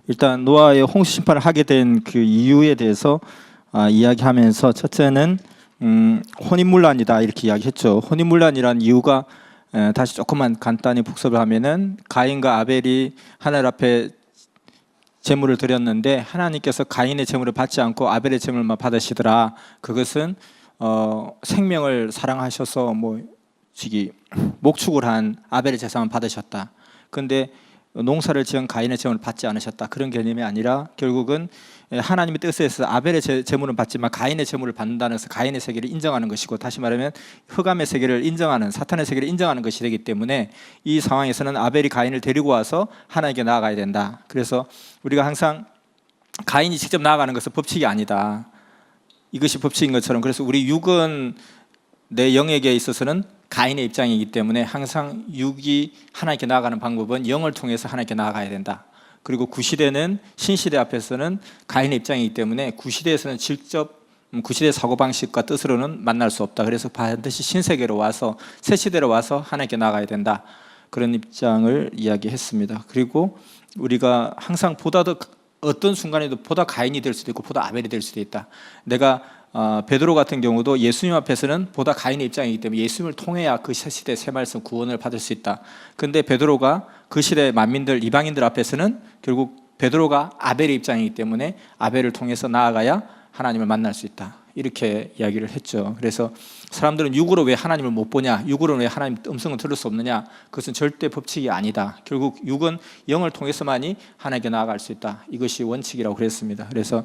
일단 노아의 홍수 심판을 하게 된 그 이유에 대해서 이야기하면서 첫째는 혼인문란이다 이렇게 이야기했죠. 혼인문란이란 이유가 다시 조금만 간단히 복습을 하면은 가인과 아벨이 하늘 앞에 제물을 드렸는데 하나님께서 가인의 제물을 받지 않고 아벨의 제물만 받으시더라. 그것은 생명을 사랑하셔서 목축을 한 아벨의 제사만 받으셨다. 그런데 농사를 지은 가인의 제물을 받지 않으셨다. 그런 개념이 아니라 결국은 하나님의 뜻에 의해서 아벨의 제물은 받지만 가인의 제물을 받는다는 것은 가인의 세계를 인정하는 것이고, 다시 말하면 흑암의 세계를 인정하는, 사탄의 세계를 인정하는 것이 되기 때문에 이 상황에서는 아벨이 가인을 데리고 와서 하나님께 나아가야 된다. 그래서 우리가 항상 가인이 직접 나아가는 것은 법칙이 아니다, 이것이 법칙인 것처럼, 그래서 우리 육은 내 영에게 있어서는 가인의 입장이기 때문에 항상 육이 하나님께 나아가는 방법은 영을 통해서 하나님께 나아가야 된다. 그리고 구시대는 신시대 앞에서는 가인의 입장이기 때문에 구시대에서는 직접 구시대 사고방식과 뜻으로는 만날 수 없다. 그래서 반드시 신세계로 와서 새시대로 와서 하나님께 나아가야 된다. 그런 입장을 이야기했습니다. 그리고 우리가 항상 보다 더 어떤 순간에도 보다 가인이 될 수도 있고 보다 아벨이 될 수도 있다. 내가 베드로 같은 경우도 예수님 앞에서는 보다 가인의 입장이기 때문에 예수님을 통해야 그 시대 새 말씀 구원을 받을 수 있다. 그런데 베드로가 그 시대 만민들 이방인들 앞에서는 결국 베드로가 아벨의 입장이기 때문에 아벨을 통해서 나아가야 하나님을 만날 수 있다. 이렇게 이야기를 했죠. 그래서 사람들은 육으로 왜 하나님을 못 보냐, 육으로는 왜 하나님 음성을 들을 수 없느냐, 그것은 절대 법칙이 아니다. 결국 육은 영을 통해서만이 하나님께 나아갈 수 있다. 이것이 원칙이라고 그랬습니다. 그래서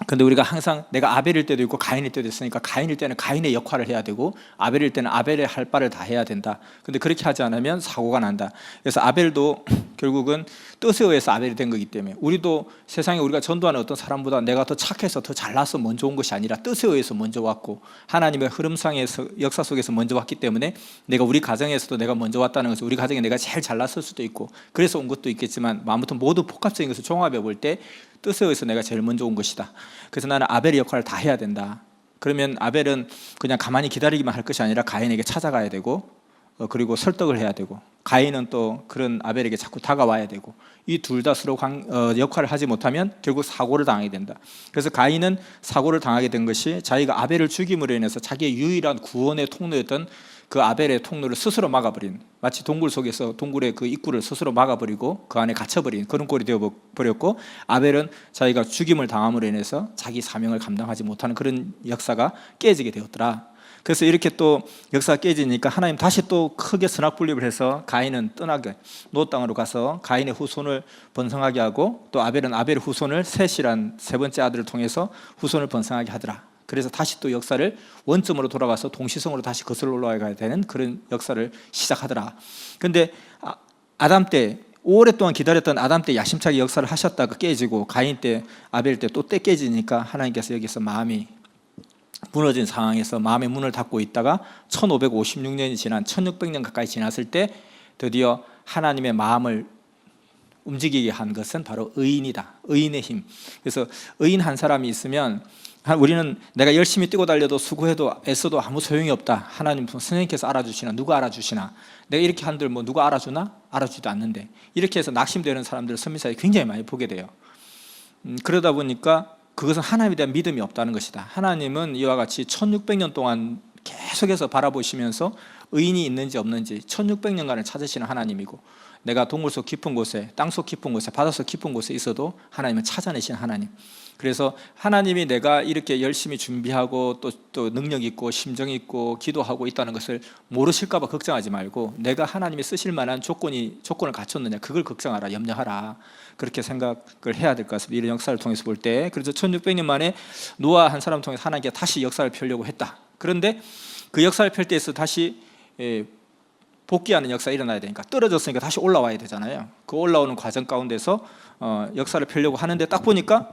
근데 우리가 항상 내가 아벨일 때도 있고 가인일 때도 있으니까 가인일 때는 가인의 역할을 해야 되고 아벨일 때는 아벨의 할 바를 다 해야 된다. 근데 그렇게 하지 않으면 사고가 난다. 그래서 아벨도 결국은 뜻에 의해서 아벨이 된 거기 때문에 우리도 세상에 우리가 전도하는 어떤 사람보다 내가 더 착해서 더 잘나서 먼저 온 것이 아니라 뜻에 의해서 먼저 왔고 하나님의 흐름상에서 역사 속에서 먼저 왔기 때문에 내가 우리 가정에서도 내가 먼저 왔다는 것은 우리 가정에 내가 제일 잘났을 수도 있고 그래서 온 것도 있겠지만 아무튼 모두 복합적인 것을 종합해 볼 때 뜻에 의해서 내가 제일 먼저 온 것이다. 그래서 나는 아벨의 역할을 다 해야 된다. 그러면 아벨은 그냥 가만히 기다리기만 할 것이 아니라 가인에게 찾아가야 되고 그리고 설득을 해야 되고 가인은 또 그런 아벨에게 자꾸 다가와야 되고 이 둘 다 서로 역할을 하지 못하면 결국 사고를 당하게 된다. 그래서 가인은 사고를 당하게 된 것이 자기가 아벨을 죽임으로 인해서 자기의 유일한 구원의 통로였던 그 아벨의 통로를 스스로 막아버린, 마치 동굴 속에서 동굴의 그 입구를 스스로 막아버리고 그 안에 갇혀버린 그런 꼴이 되어버렸고, 아벨은 자기가 죽임을 당함으로 인해서 자기 사명을 감당하지 못하는 그런 역사가 깨지게 되었더라. 그래서 이렇게 또 역사가 깨지니까 하나님 다시 또 크게 선악분립을 해서 가인은 떠나게 노 땅으로 가서 가인의 후손을 번성하게 하고 또 아벨은 아벨의 후손을 셋이란 세 번째 아들을 통해서 후손을 번성하게 하더라. 그래서 다시 또 역사를 원점으로 돌아가서 동시성으로 다시 거슬러 올라가야 되는 그런 역사를 시작하더라. 그런데 아담 때 오랫동안 기다렸던 아담 때 야심차게 역사를 하셨다가 깨지고 가인 때 아벨 때 또 때 깨지니까 하나님께서 여기서 마음이 무너진 상황에서 마음의 문을 닫고 있다가 1556년이 지난 1600년 가까이 지났을 때 드디어 하나님의 마음을 움직이게 한 것은 바로 의인이다. 의인의 힘. 그래서 의인 한 사람이 있으면 우리는 내가 열심히 뛰고 달려도 수고해도 애써도 아무 소용이 없다. 하나님 선생님께서 알아주시나 누가 알아주시나 내가 이렇게 한들 뭐 누가 알아주나? 알아주지도 않는데 이렇게 해서 낙심되는 사람들을 선민사에 굉장히 많이 보게 돼요. 그러다 보니까 그것은 하나님에 대한 믿음이 없다는 것이다. 하나님은 이와 같이 1600년 동안 계속해서 바라보시면서 의인이 있는지 없는지 1600년간을 찾으시는 하나님이고 내가 동굴 속 깊은 곳에 땅속 깊은 곳에 바닷속 깊은 곳에 있어도 하나님은 찾아내시는 하나님. 그래서 하나님이 내가 이렇게 열심히 준비하고 또 능력 있고 심정 있고 기도하고 있다는 것을 모르실까 봐 걱정하지 말고 내가 하나님이 쓰실 만한 조건을 갖췄느냐 그걸 걱정하라, 염려하라. 그렇게 생각을 해야 될 것 같습니다. 이런 역사를 통해서 볼 때. 그래서 1600년 만에 노아 한 사람 통해서 하나님께 다시 역사를 펴려고 했다. 그런데 그 역사를 펼 때에서 다시 복귀하는 역사가 일어나야 되니까 떨어졌으니까 다시 올라와야 되잖아요. 그 올라오는 과정 가운데서 역사를 펴려고 하는데 딱 보니까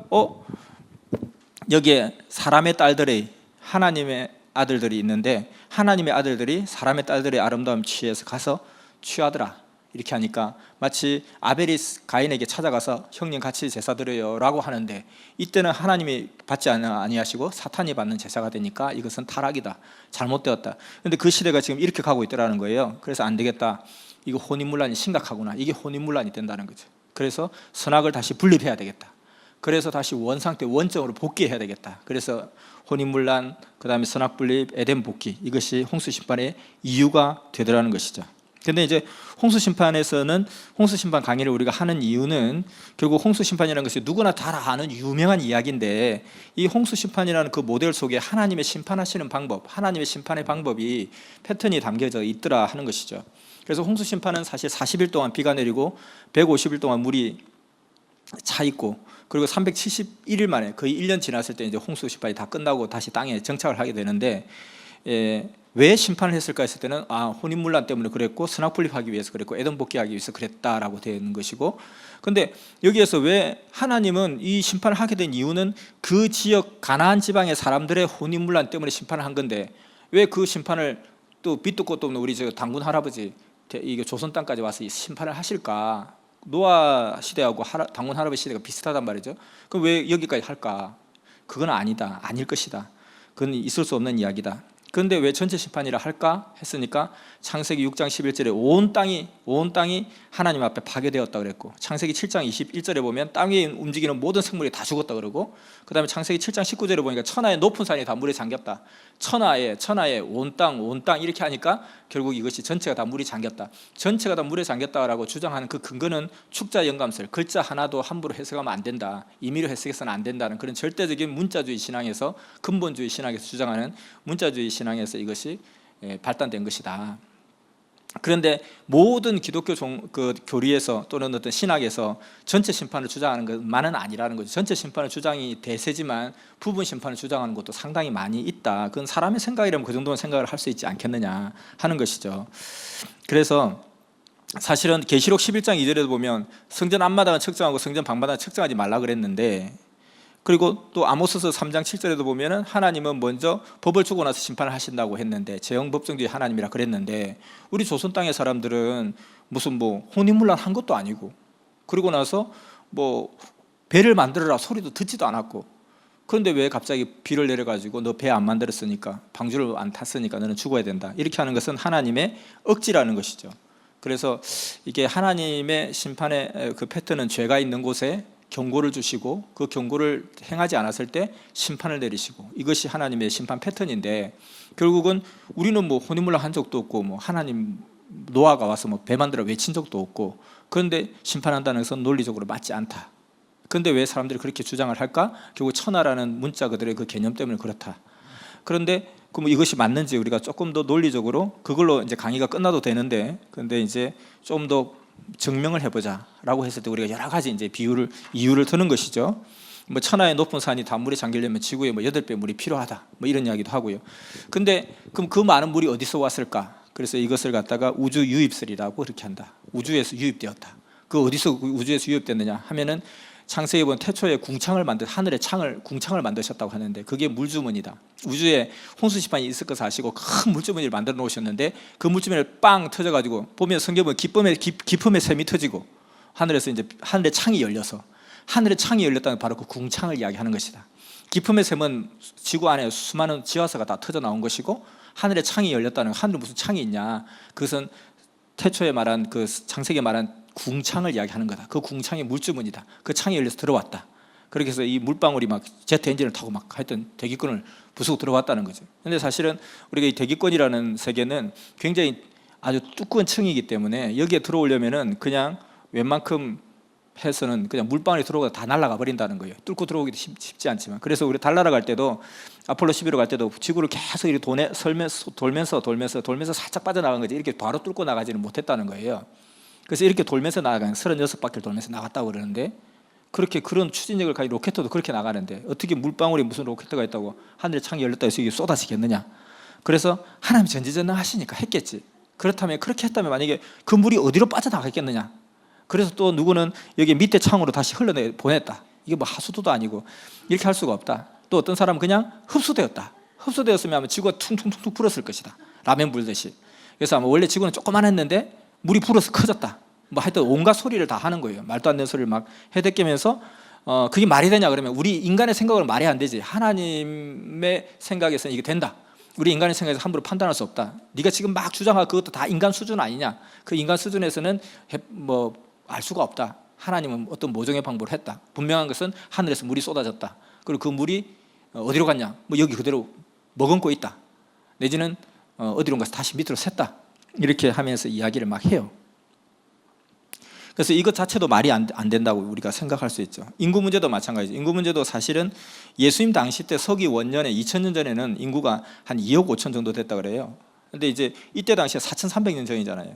여기에 사람의 딸들이 하나님의 아들들이 있는데 하나님의 아들들이 사람의 딸들의 아름다움 취해서 가서 취하더라. 이렇게 하니까 마치 아벨이 가인에게 찾아가서 형님 같이 제사 드려요 라고 하는데 이때는 하나님이 받지 아니하시고 사탄이 받는 제사가 되니까 이것은 타락이다, 잘못되었다. 그런데 그 시대가 지금 이렇게 가고 있더라는 거예요. 그래서 안 되겠다, 이거 혼인문란이 심각하구나, 이게 혼인문란이 된다는 거죠. 그래서 선악을 다시 분립해야 되겠다. 그래서 다시 원상태 원점으로 복귀해야 되겠다. 그래서 혼인문란, 그 다음에 선악분립, 에덴 복귀, 이것이 홍수심판의 이유가 되더라는 것이죠. 근데 이제 홍수심판에서는 홍수심판 강의를 우리가 하는 이유는 결국 홍수심판이라는 것이 누구나 다 아는 유명한 이야기인데, 이 홍수심판이라는 그 모델 속에 하나님의 심판하시는 방법, 하나님의 심판의 방법이 패턴이 담겨져 있더라 하는 것이죠. 그래서 홍수심판은 사실 40일 동안 비가 내리고 150일 동안 물이 차 있고, 그리고 371일 만에 거의 1년 지났을 때 이제 홍수심판이 다 끝나고 다시 땅에 정착을 하게 되는데, 왜 심판을 했을까 했을 때는 혼인문란 때문에 그랬고, 선악분립하기 위해서 그랬고, 에덴 복귀하기 위해서 그랬다라고 되는 것이고, 근데 여기에서 왜 하나님은 이 심판을 하게 된 이유는 그 지역 가나안 지방의 사람들의 혼인문란 때문에 심판을 한 건데, 왜 그 심판을 또 밑도 끝도 없는 우리 저 당군 할아버지, 이게 조선 땅까지 와서 이 심판을 하실까? 노아 시대하고 당군 할아버지 시대가 비슷하단 말이죠. 그럼 왜 여기까지 할까? 그건 아니다, 아닐 것이다. 그건 있을 수 없는 이야기다. 그런데 왜 전체 심판이라 할까 했으니까 창세기 6장 11절에 온 땅이 하나님 앞에 파괴되었다 그랬고, 창세기 7장 21절에 보면 땅 위에 움직이는 모든 생물이 다 죽었다 그러고, 그 다음에 창세기 7장 19절에 보니까 천하의 높은 산이 다 물에 잠겼다. 천하에 온 땅 이렇게 하니까 결국 이것이 전체가 다 물이 잠겼다. 전체가 다 물에 잠겼다라고 주장하는 그 근거는 축자 영감설, 글자 하나도 함부로 해석하면 안 된다, 임의로 해석해서는 안 된다는 그런 절대적인 문자주의 신앙에서, 근본주의 신앙에서 주장하는 문자주의 신앙에서 이것이 발단된 것이다. 그런데 모든 기독교 교리에서 또는 어떤 신학에서 전체 심판을 주장하는 것만은 아니라는 거죠. 전체 심판의 주장이 대세지만 부분 심판을 주장하는 것도 상당히 많이 있다. 그건 사람의 생각이라면 그 정도는 생각을 할 수 있지 않겠느냐 하는 것이죠. 그래서 사실은 계시록 11장 2절에도 보면 성전 앞마당은 측정하고 성전 방마당은 측정하지 말라 그랬는데, 그리고 또 아모스서 3장 7절에도 보면은 하나님은 먼저 법을 주고 나서 심판을 하신다고 했는데, 제형법정주의 하나님이라 그랬는데, 우리 조선 땅의 사람들은 무슨 혼인문란 한 것도 아니고, 그리고 나서 배를 만들어라 소리도 듣지도 않았고, 그런데 왜 갑자기 비를 내려가지고 너 배 안 만들었으니까, 방주를 안 탔으니까 너는 죽어야 된다, 이렇게 하는 것은 하나님의 억지라는 것이죠. 그래서 이게 하나님의 심판의 그 패턴은 죄가 있는 곳에 경고를 주시고, 그 경고를 행하지 않았을 때 심판을 내리시고, 이것이 하나님의 심판 패턴인데, 결국은 우리는 혼인문란 한 적도 없고, 하나님 노아가 와서 배 만들어 외친 적도 없고, 그런데 심판한다는 것은 논리적으로 맞지 않다. 그런데 왜 사람들이 그렇게 주장을 할까? 결국 천하라는 문자 그들의 그 개념 때문에 그렇다. 그런데 그럼 이것이 맞는지 우리가 조금 더 논리적으로, 그걸로 이제 강의가 끝나도 되는데, 그런데 이제 좀 더 증명을 해보자라고 했을 때 우리가 여러 가지 이제 이유를 드는 것이죠. 천하의 높은 산이 다 물에 잠기려면 지구에 8배 물이 필요하다, 이런 이야기도 하고요. 근데 그럼 그 많은 물이 어디서 왔을까? 그래서 이것을 갖다가 우주 유입설이라고 그렇게 한다. 우주에서 유입되었다. 그 어디서 우주에서 유입됐느냐 하면은 창세기에 보면 태초에 하늘의 궁창을 만드셨다고 하는데, 그게 물주머니다. 우주에 홍수심판이 있을 것을 아시고 큰 물주머니를 만들어 놓으셨는데, 그 물주머니를 빵 터져가지고 보면 성경 보면 기품의 샘이 터지고, 하늘에서 이제 하늘의 창이 열려서, 하늘의 창이 열렸다는 바로 그 궁창을 이야기하는 것이다. 기품의 샘은 지구 안에 수많은 지화서가 다 터져 나온 것이고, 하늘의 창이 열렸다는, 하늘에 무슨 창이 있냐, 그것은 태초에 말한 그 창세기에 말한 궁창을 이야기하는 거다. 그 궁창이 물주머니다. 그 창이 열려서 들어왔다. 그렇게 해서 이 물방울이 제트 엔진을 타고 하여튼 대기권을 부수고 들어왔다는 거죠. 그런데 사실은 우리가 이 대기권이라는 세계는 굉장히 아주 두꺼운 층이기 때문에, 여기에 들어오려면은 그냥 웬만큼 해서는 그냥 물방울이 들어오고 다 날아가 버린다는 거예요. 뚫고 들어오기도 쉽지 않지만. 그래서 우리 달나라 갈 때도, 아폴로 11호 갈 때도 지구를 계속 이렇게 돌면서 살짝 빠져나간 거지, 이렇게 바로 뚫고 나가지는 못했다는 거예요. 그래서 이렇게 돌면서 나가는 36바퀴를 돌면서 나갔다고 그러는데, 그런 추진력을 가진 로켓도 그렇게 나가는데, 어떻게 물방울이 무슨 로켓가 있다고 하늘에 창이 열렸다 해서 이게 쏟아지겠느냐. 그래서 하나님이 전지전능하시니까 했겠지. 그렇다면, 그렇게 했다면 만약에 그 물이 어디로 빠져나가겠느냐. 그래서 또 누구는 여기 밑에 창으로 다시 보냈다. 이게 하수도도 아니고 이렇게 할 수가 없다. 또 어떤 사람은 그냥 흡수되었으면 아마 지구가 퉁퉁퉁 불었을 것이다, 라면 불듯이. 그래서 아마 원래 지구는 조그만했는데 물이 불어서 커졌다, 하여튼 온갖 소리를 다 하는 거예요. 말도 안 되는 소리를 막 해대끼면서, 그게 말이 되냐 그러면 우리 인간의 생각으로 말이 안 되지, 하나님의 생각에서는 이게 된다. 우리 인간의 생각에서 함부로 판단할 수 없다. 네가 지금 막 주장하고 그것도 다 인간 수준 아니냐. 그 인간 수준에서는 알 수가 없다. 하나님은 어떤 모종의 방법을 했다. 분명한 것은 하늘에서 물이 쏟아졌다. 그리고 그 물이 어디로 갔냐? 뭐 여기 그대로 머금고 있다. 내지는 어디로 가서 다시 밑으로 샜다. 이렇게 하면서 이야기를 막 해요. 그래서 이것 자체도 말이 안 된다고 우리가 생각할 수 있죠. 인구 문제도 마찬가지죠. 인구 문제도 사실은 예수님 당시 때 서기 원년에 2000년 전에는 인구가 한 2억 5천 정도 됐다 그래요. 근데 이제 이때 당시에 4300년 전이잖아요.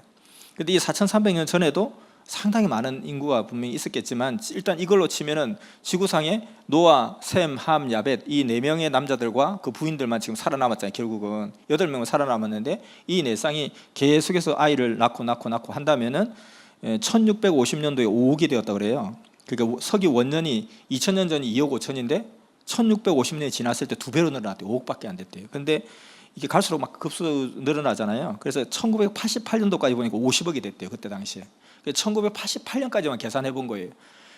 근데 이 4300년 전에도 상당히 많은 인구가 분명히 있었겠지만 일단 이걸로 치면은 지구상에 노아, 셈, 함, 야벳 이 4명의 남자들과 그 부인들만 지금 살아남았잖아요. 결국은 8명은 살아남았는데 이 4쌍이 계속해서 아이를 낳고 한다면은 1650년도에 5억이 되었다 그래요. 그러니까 서기 원년이 2000년 전이 2억 5천인데 1650년이 지났을 때 2배로 늘어났대요. 5억밖에 안 됐대요. 근데 이게 갈수록 막 급수 늘어나잖아요. 그래서 1988년도까지 보니까 50억이 됐대요. 그때 당시에. 1988년까지만 계산해 본 거예요.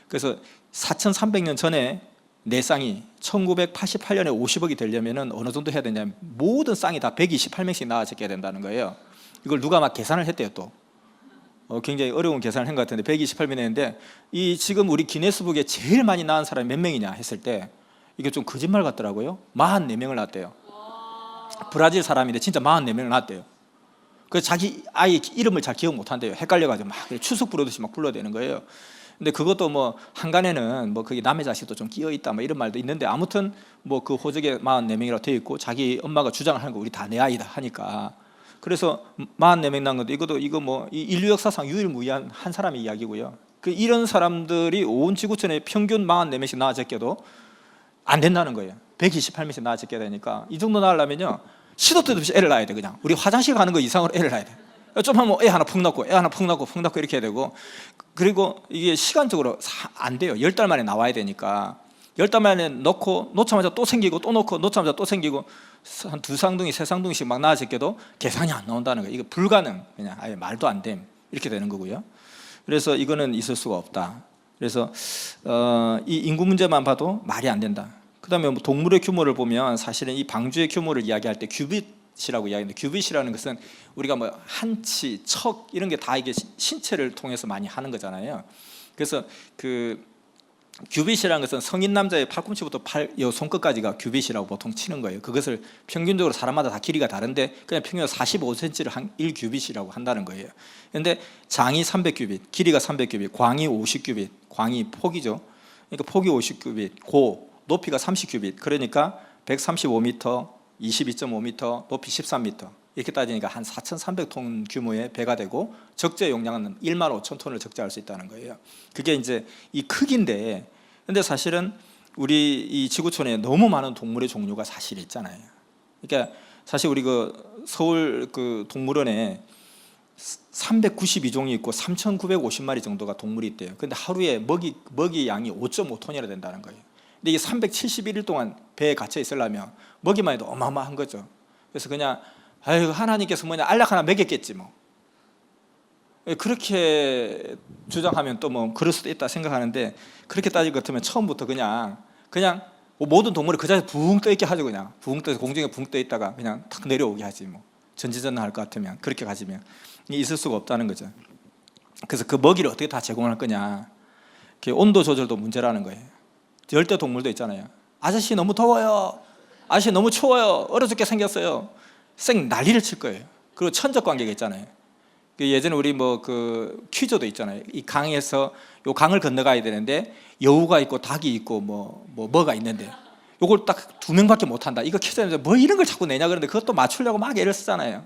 그래서 4300년 전에 4쌍이 1988년에 50억이 되려면 어느 정도 해야 되냐면 모든 쌍이 다 128명씩 낳아져야 된다는 거예요. 이걸 누가 막 계산을 했대요. 또 굉장히 어려운 계산을 한 것 같은데 128명 했는데 이 지금 우리 기네스북에 제일 많이 낳은 사람이 몇 명이냐 했을 때 이게 좀 거짓말 같더라고요. 44명을 낳았대요. 브라질 사람인데 진짜 44명을 낳았대요. 그래서 자기 아이 이름을 잘 기억 못한대요. 헷갈려가지고 막 추석 부르듯이 막 불러대는 거예요. 근데 그것도 뭐 한간에는 뭐 그게 남의 자식도 좀 끼어 있다 뭐 이런 말도 있는데 아무튼 뭐 그 호적에 44명이라고 되어 있고 자기 엄마가 주장을 하는 거 우리 다 내 아이다 하니까 그래서 44명 낳은 건데 이거 뭐 인류 역사상 유일무이한 한 사람의 이야기고요. 그 이런 사람들이 온 지구촌에 평균 44명씩 낳아졌게도 안 된다는 거예요. 128명씩 낳아졌게 되니까 이 정도 낳으려면요 시도 때도 없이 애를 낳아야 돼. 그냥 우리 화장실 가는 거 이상으로 애를 낳아야 돼. 좀 하면 애 하나 푹 낳고 애 하나 푹 낳고 이렇게 해야 되고 그리고 이게 시간적으로 안 돼요. 10달 만에 나와야 되니까 10달 만에 넣고 놓자마자 또 생기고 또 넣고 놓자마자 또 생기고 한 2쌍둥이 3쌍둥이씩 막 낳아졌게도 계산이 안 나온다는 거예요. 이거 불가능. 그냥 아예 말도 안 됨. 이렇게 되는 거고요. 그래서 이거는 있을 수가 없다. 그래서 이 인구 문제만 봐도 말이 안 된다. 그다음에 뭐 동물의 규모를 보면 사실은 이 방주의 규모를 이야기할 때 규빗이라고 이야기하는데 규빗이라는 것은 우리가 뭐 한치, 척 이런 게 다 이게 신체를 통해서 많이 하는 거잖아요. 그래서 그 규빗이라는 것은 성인 남자의 팔꿈치부터 손끝까지가 규빗이라고 보통 치는 거예요. 그것을 평균적으로 사람마다 다 길이가 다른데 그냥 평균 45cm를 한 1규빗이라고 한다는 거예요. 그런데 장이 300규빗, 길이가 300규빗, 광이 50규빗, 광이 폭이죠. 그러니까 폭이 50규빗, 높이가 30규빗, 그러니까 135m, 22.5m, 높이 13m 이렇게 따지니까 한 4,300톤 규모의 배가 되고 적재 용량은 1만 5천 톤을 적재할 수 있다는 거예요. 그게 이제 이 크기인데, 근데 사실은 우리 이 지구촌에 너무 많은 동물의 종류가 사실 있잖아요. 그러니까 사실 우리 그 서울 그 동물원에 392종이 있고 3,950마리 정도가 동물이 있대요. 근데 하루에 먹이 양이 5.5톤이나 된다는 거예요. 근데 이게 371일 동안 배에 갇혀 있으려면 먹이만 해도 어마어마한 거죠. 그래서 그냥 아유 하나님께서 뭐냐 알약 하나 먹였겠지 뭐 그렇게 주장하면 또 뭐 그럴 수도 있다 생각하는데 그렇게 따질 것 같으면 처음부터 그냥 모든 동물을 그 자리에 붕 떠 있게 하죠. 그냥 붕 떠서 공중에 붕 떠 있다가 그냥 탁 내려오게 하지 뭐 전지전능할 것 같으면 그렇게 가지면 있을 수가 없다는 거죠. 그래서 그 먹이를 어떻게 다 제공할 거냐, 온도 조절도 문제라는 거예요. 열대 동물도 있잖아요. 아저씨 너무 더워요, 아저씨 너무 추워요, 얼어 죽게 생겼어요. 쌩 난리를 칠 거예요. 그리고 천적 관계가 있잖아요. 예전에 우리 뭐 그 퀴즈도 있잖아요. 이 강에서 요 강을 건너가야 되는데 여우가 있고 닭이 있고 뭐가 있는데 요걸 딱 2명밖에 못 한다. 이거 퀴즈인데 뭐 이런 걸 자꾸 내냐 그러는데 그것도 맞추려고 막 애를 쓰잖아요.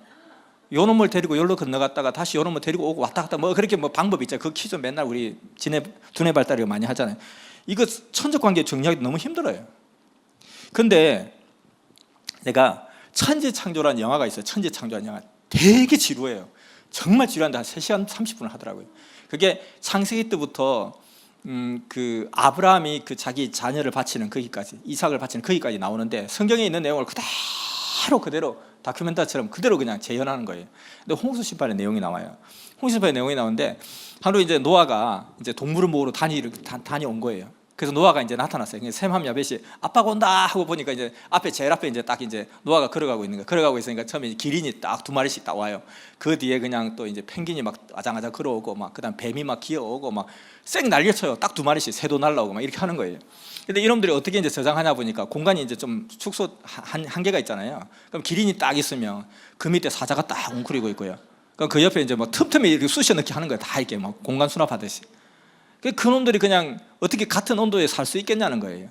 요 놈을 데리고 여기로 건너갔다가 다시 요 놈을 데리고 오고 왔다 갔다 뭐 그렇게 뭐 방법이 있잖아요. 그 퀴즈 맨날 우리 두뇌 발달을 많이 하잖아요. 이거 천적 관계 정리하기 너무 힘들어요. 근데 내가 천지창조라는 영화가 있어요. 천지창조라는 영화 되게 지루해요. 정말 지루한데 한 3시간 30분을 하더라고요. 그게 창세기 때부터 그 아브라함이 그 자기 자녀를 바치는 거기까지, 이삭을 바치는 거기까지 나오는데 성경에 있는 내용을 그대로 다큐멘터리처럼 그대로 그냥 재현하는 거예요. 근데 홍수 심판의 내용이 나와요. 홍수 심판의 내용이 나오는데 하루 이제 노아가 이제 동물을 모으러 다녀온 거예요. 그래서 노아가 이제 나타났어요. 셈함 야벳이 아빠가 온다 하고 보니까 이제 제일 앞에 이제 딱 이제 노아가 걸어가고 있는 거야. 걸어가고 있으니까 처음에 기린이 딱 2마리씩 딱 와요. 그 뒤에 그냥 또 이제 펭귄이 막 아장아장 걸어오고 막 그다음 뱀이 막 기어오고 막 쌩 날려쳐요. 딱 2마리씩 새도 날라오고 막 이렇게 하는 거예요. 근데 이놈들이 어떻게 이제 저장하냐 보니까 공간이 이제 좀 축소 한계가 있잖아요. 그럼 기린이 딱 있으면 그 밑에 사자가 딱 웅크리고 있고요. 그럼 그 옆에 이제 막 틈틈이 이렇게 쑤셔 넣기 하는 거예요. 다 이렇게 막 공간 수납하듯이. 그 놈들이 그냥 어떻게 같은 온도에 살 수 있겠냐는 거예요.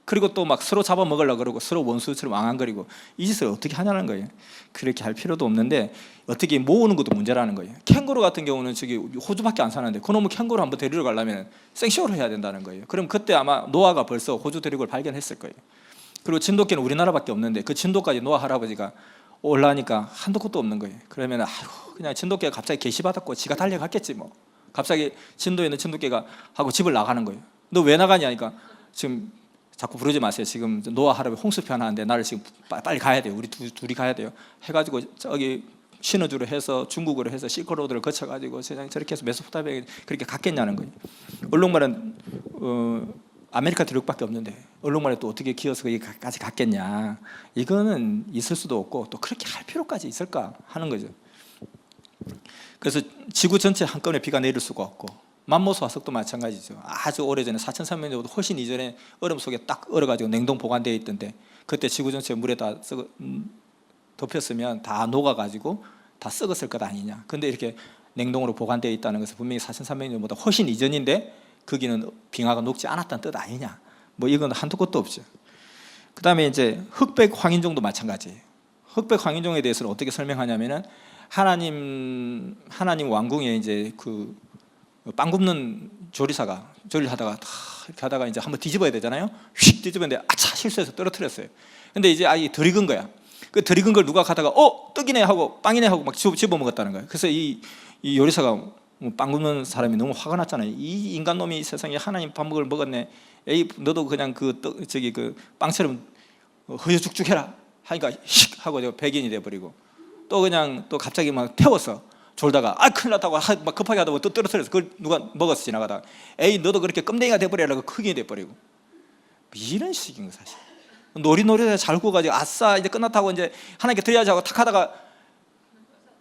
그리고 또 막 서로 잡아먹으려고 그러고 서로 원수처럼 앙앙거리고 이 짓을 어떻게 하냐는 거예요. 그렇게 할 필요도 없는데 어떻게 모으는 것도 문제라는 거예요. 캥거루 같은 경우는 저기 호주밖에 안 사는데 그놈의 캥거루 한번 데리러 가려면 생쇼를 해야 된다는 거예요. 그럼 그때 아마 노아가 벌써 호주 대륙을 발견했을 거예요. 그리고 진돗개는 우리나라밖에 없는데 그 진돗까지 노아 할아버지가 올라니까 한도 끝도 없는 거예요. 그러면 아이고 그냥 진돗개가 갑자기 계시받았고 지가 달려갔겠지 뭐. 갑자기 진도에 있는 진돗개가 하고 집을 나가는 거예요. 너 왜 나가냐니까 지금 자꾸 부르지 마세요. 지금 노아 할아버지 홍수 편하는데 나를 지금 빨리 가야 돼요. 우리 둘이 가야 돼요. 해가지고 저기 신호주로 해서 중국으로 해서 실크로드를 거쳐가지고 세상에 저렇게 해서 메소포타미아에 그렇게 갔겠냐는 거예요. 얼룩말은 아메리카 대륙밖에 없는데 얼룩말에 또 어떻게 기어서 거기까지 갔겠냐. 이거는 있을 수도 없고 또 그렇게 할 필요까지 있을까 하는 거죠. 그래서 지구 전체 한꺼번에 비가 내릴 수가 없고 맘모스 화석도 마찬가지죠. 아주 오래전에 4,300년 정도 훨씬 이전에 얼음 속에 딱 얼어가지고 냉동 보관되어 있던데 그때 지구 전체 물에 다 덮였으면 다 녹아가지고 다 썩었을 것 아니냐. 근데 이렇게 냉동으로 보관되어 있다는 것은 분명히 4,300년보다 훨씬 이전인데 거기는 빙하가 녹지 않았다는 뜻 아니냐. 뭐 이건 한도 끝도 없죠. 그 다음에 이제 흑백 황인종도 마찬가지예요. 흑백 황인종에 대해서는 어떻게 설명하냐면은 하나님 왕궁에 이제 그 빵 굽는 조리사가 조리를 하다가 이렇게 하다가 이제 한번 뒤집어야 되잖아요. 휙 뒤집었는데 아차 실수해서 떨어뜨렸어요. 근데 이제 아예 덜 익은 거야. 그 덜 익은 걸 누가 가다가 떡이네 하고 빵이네 하고 막 집어 먹었다는 거예요. 그래서 이 요리사가 빵 굽는 사람이 너무 화가 났잖아요. 이 인간놈이 세상에 하나님 밥 먹었네. 에이 너도 그냥 그 빵처럼 허여죽죽해라 하니까 휙 하고 백인이 돼버리고 또 그냥 또 갑자기 막 태웠어. 졸다가 큰일 났다고 막 급하게 하다 보면 또 떨어뜨려서 그걸 누가 먹었어 지나가다가 에이 너도 그렇게 껌댕이가 돼버리라고 흑인이 돼버리고 이런 식인 거 사실. 놀이놀이에 잘 구워가지고 아싸 이제 끝났다고 이제 하나님께 드려야지 하고 탁 하다가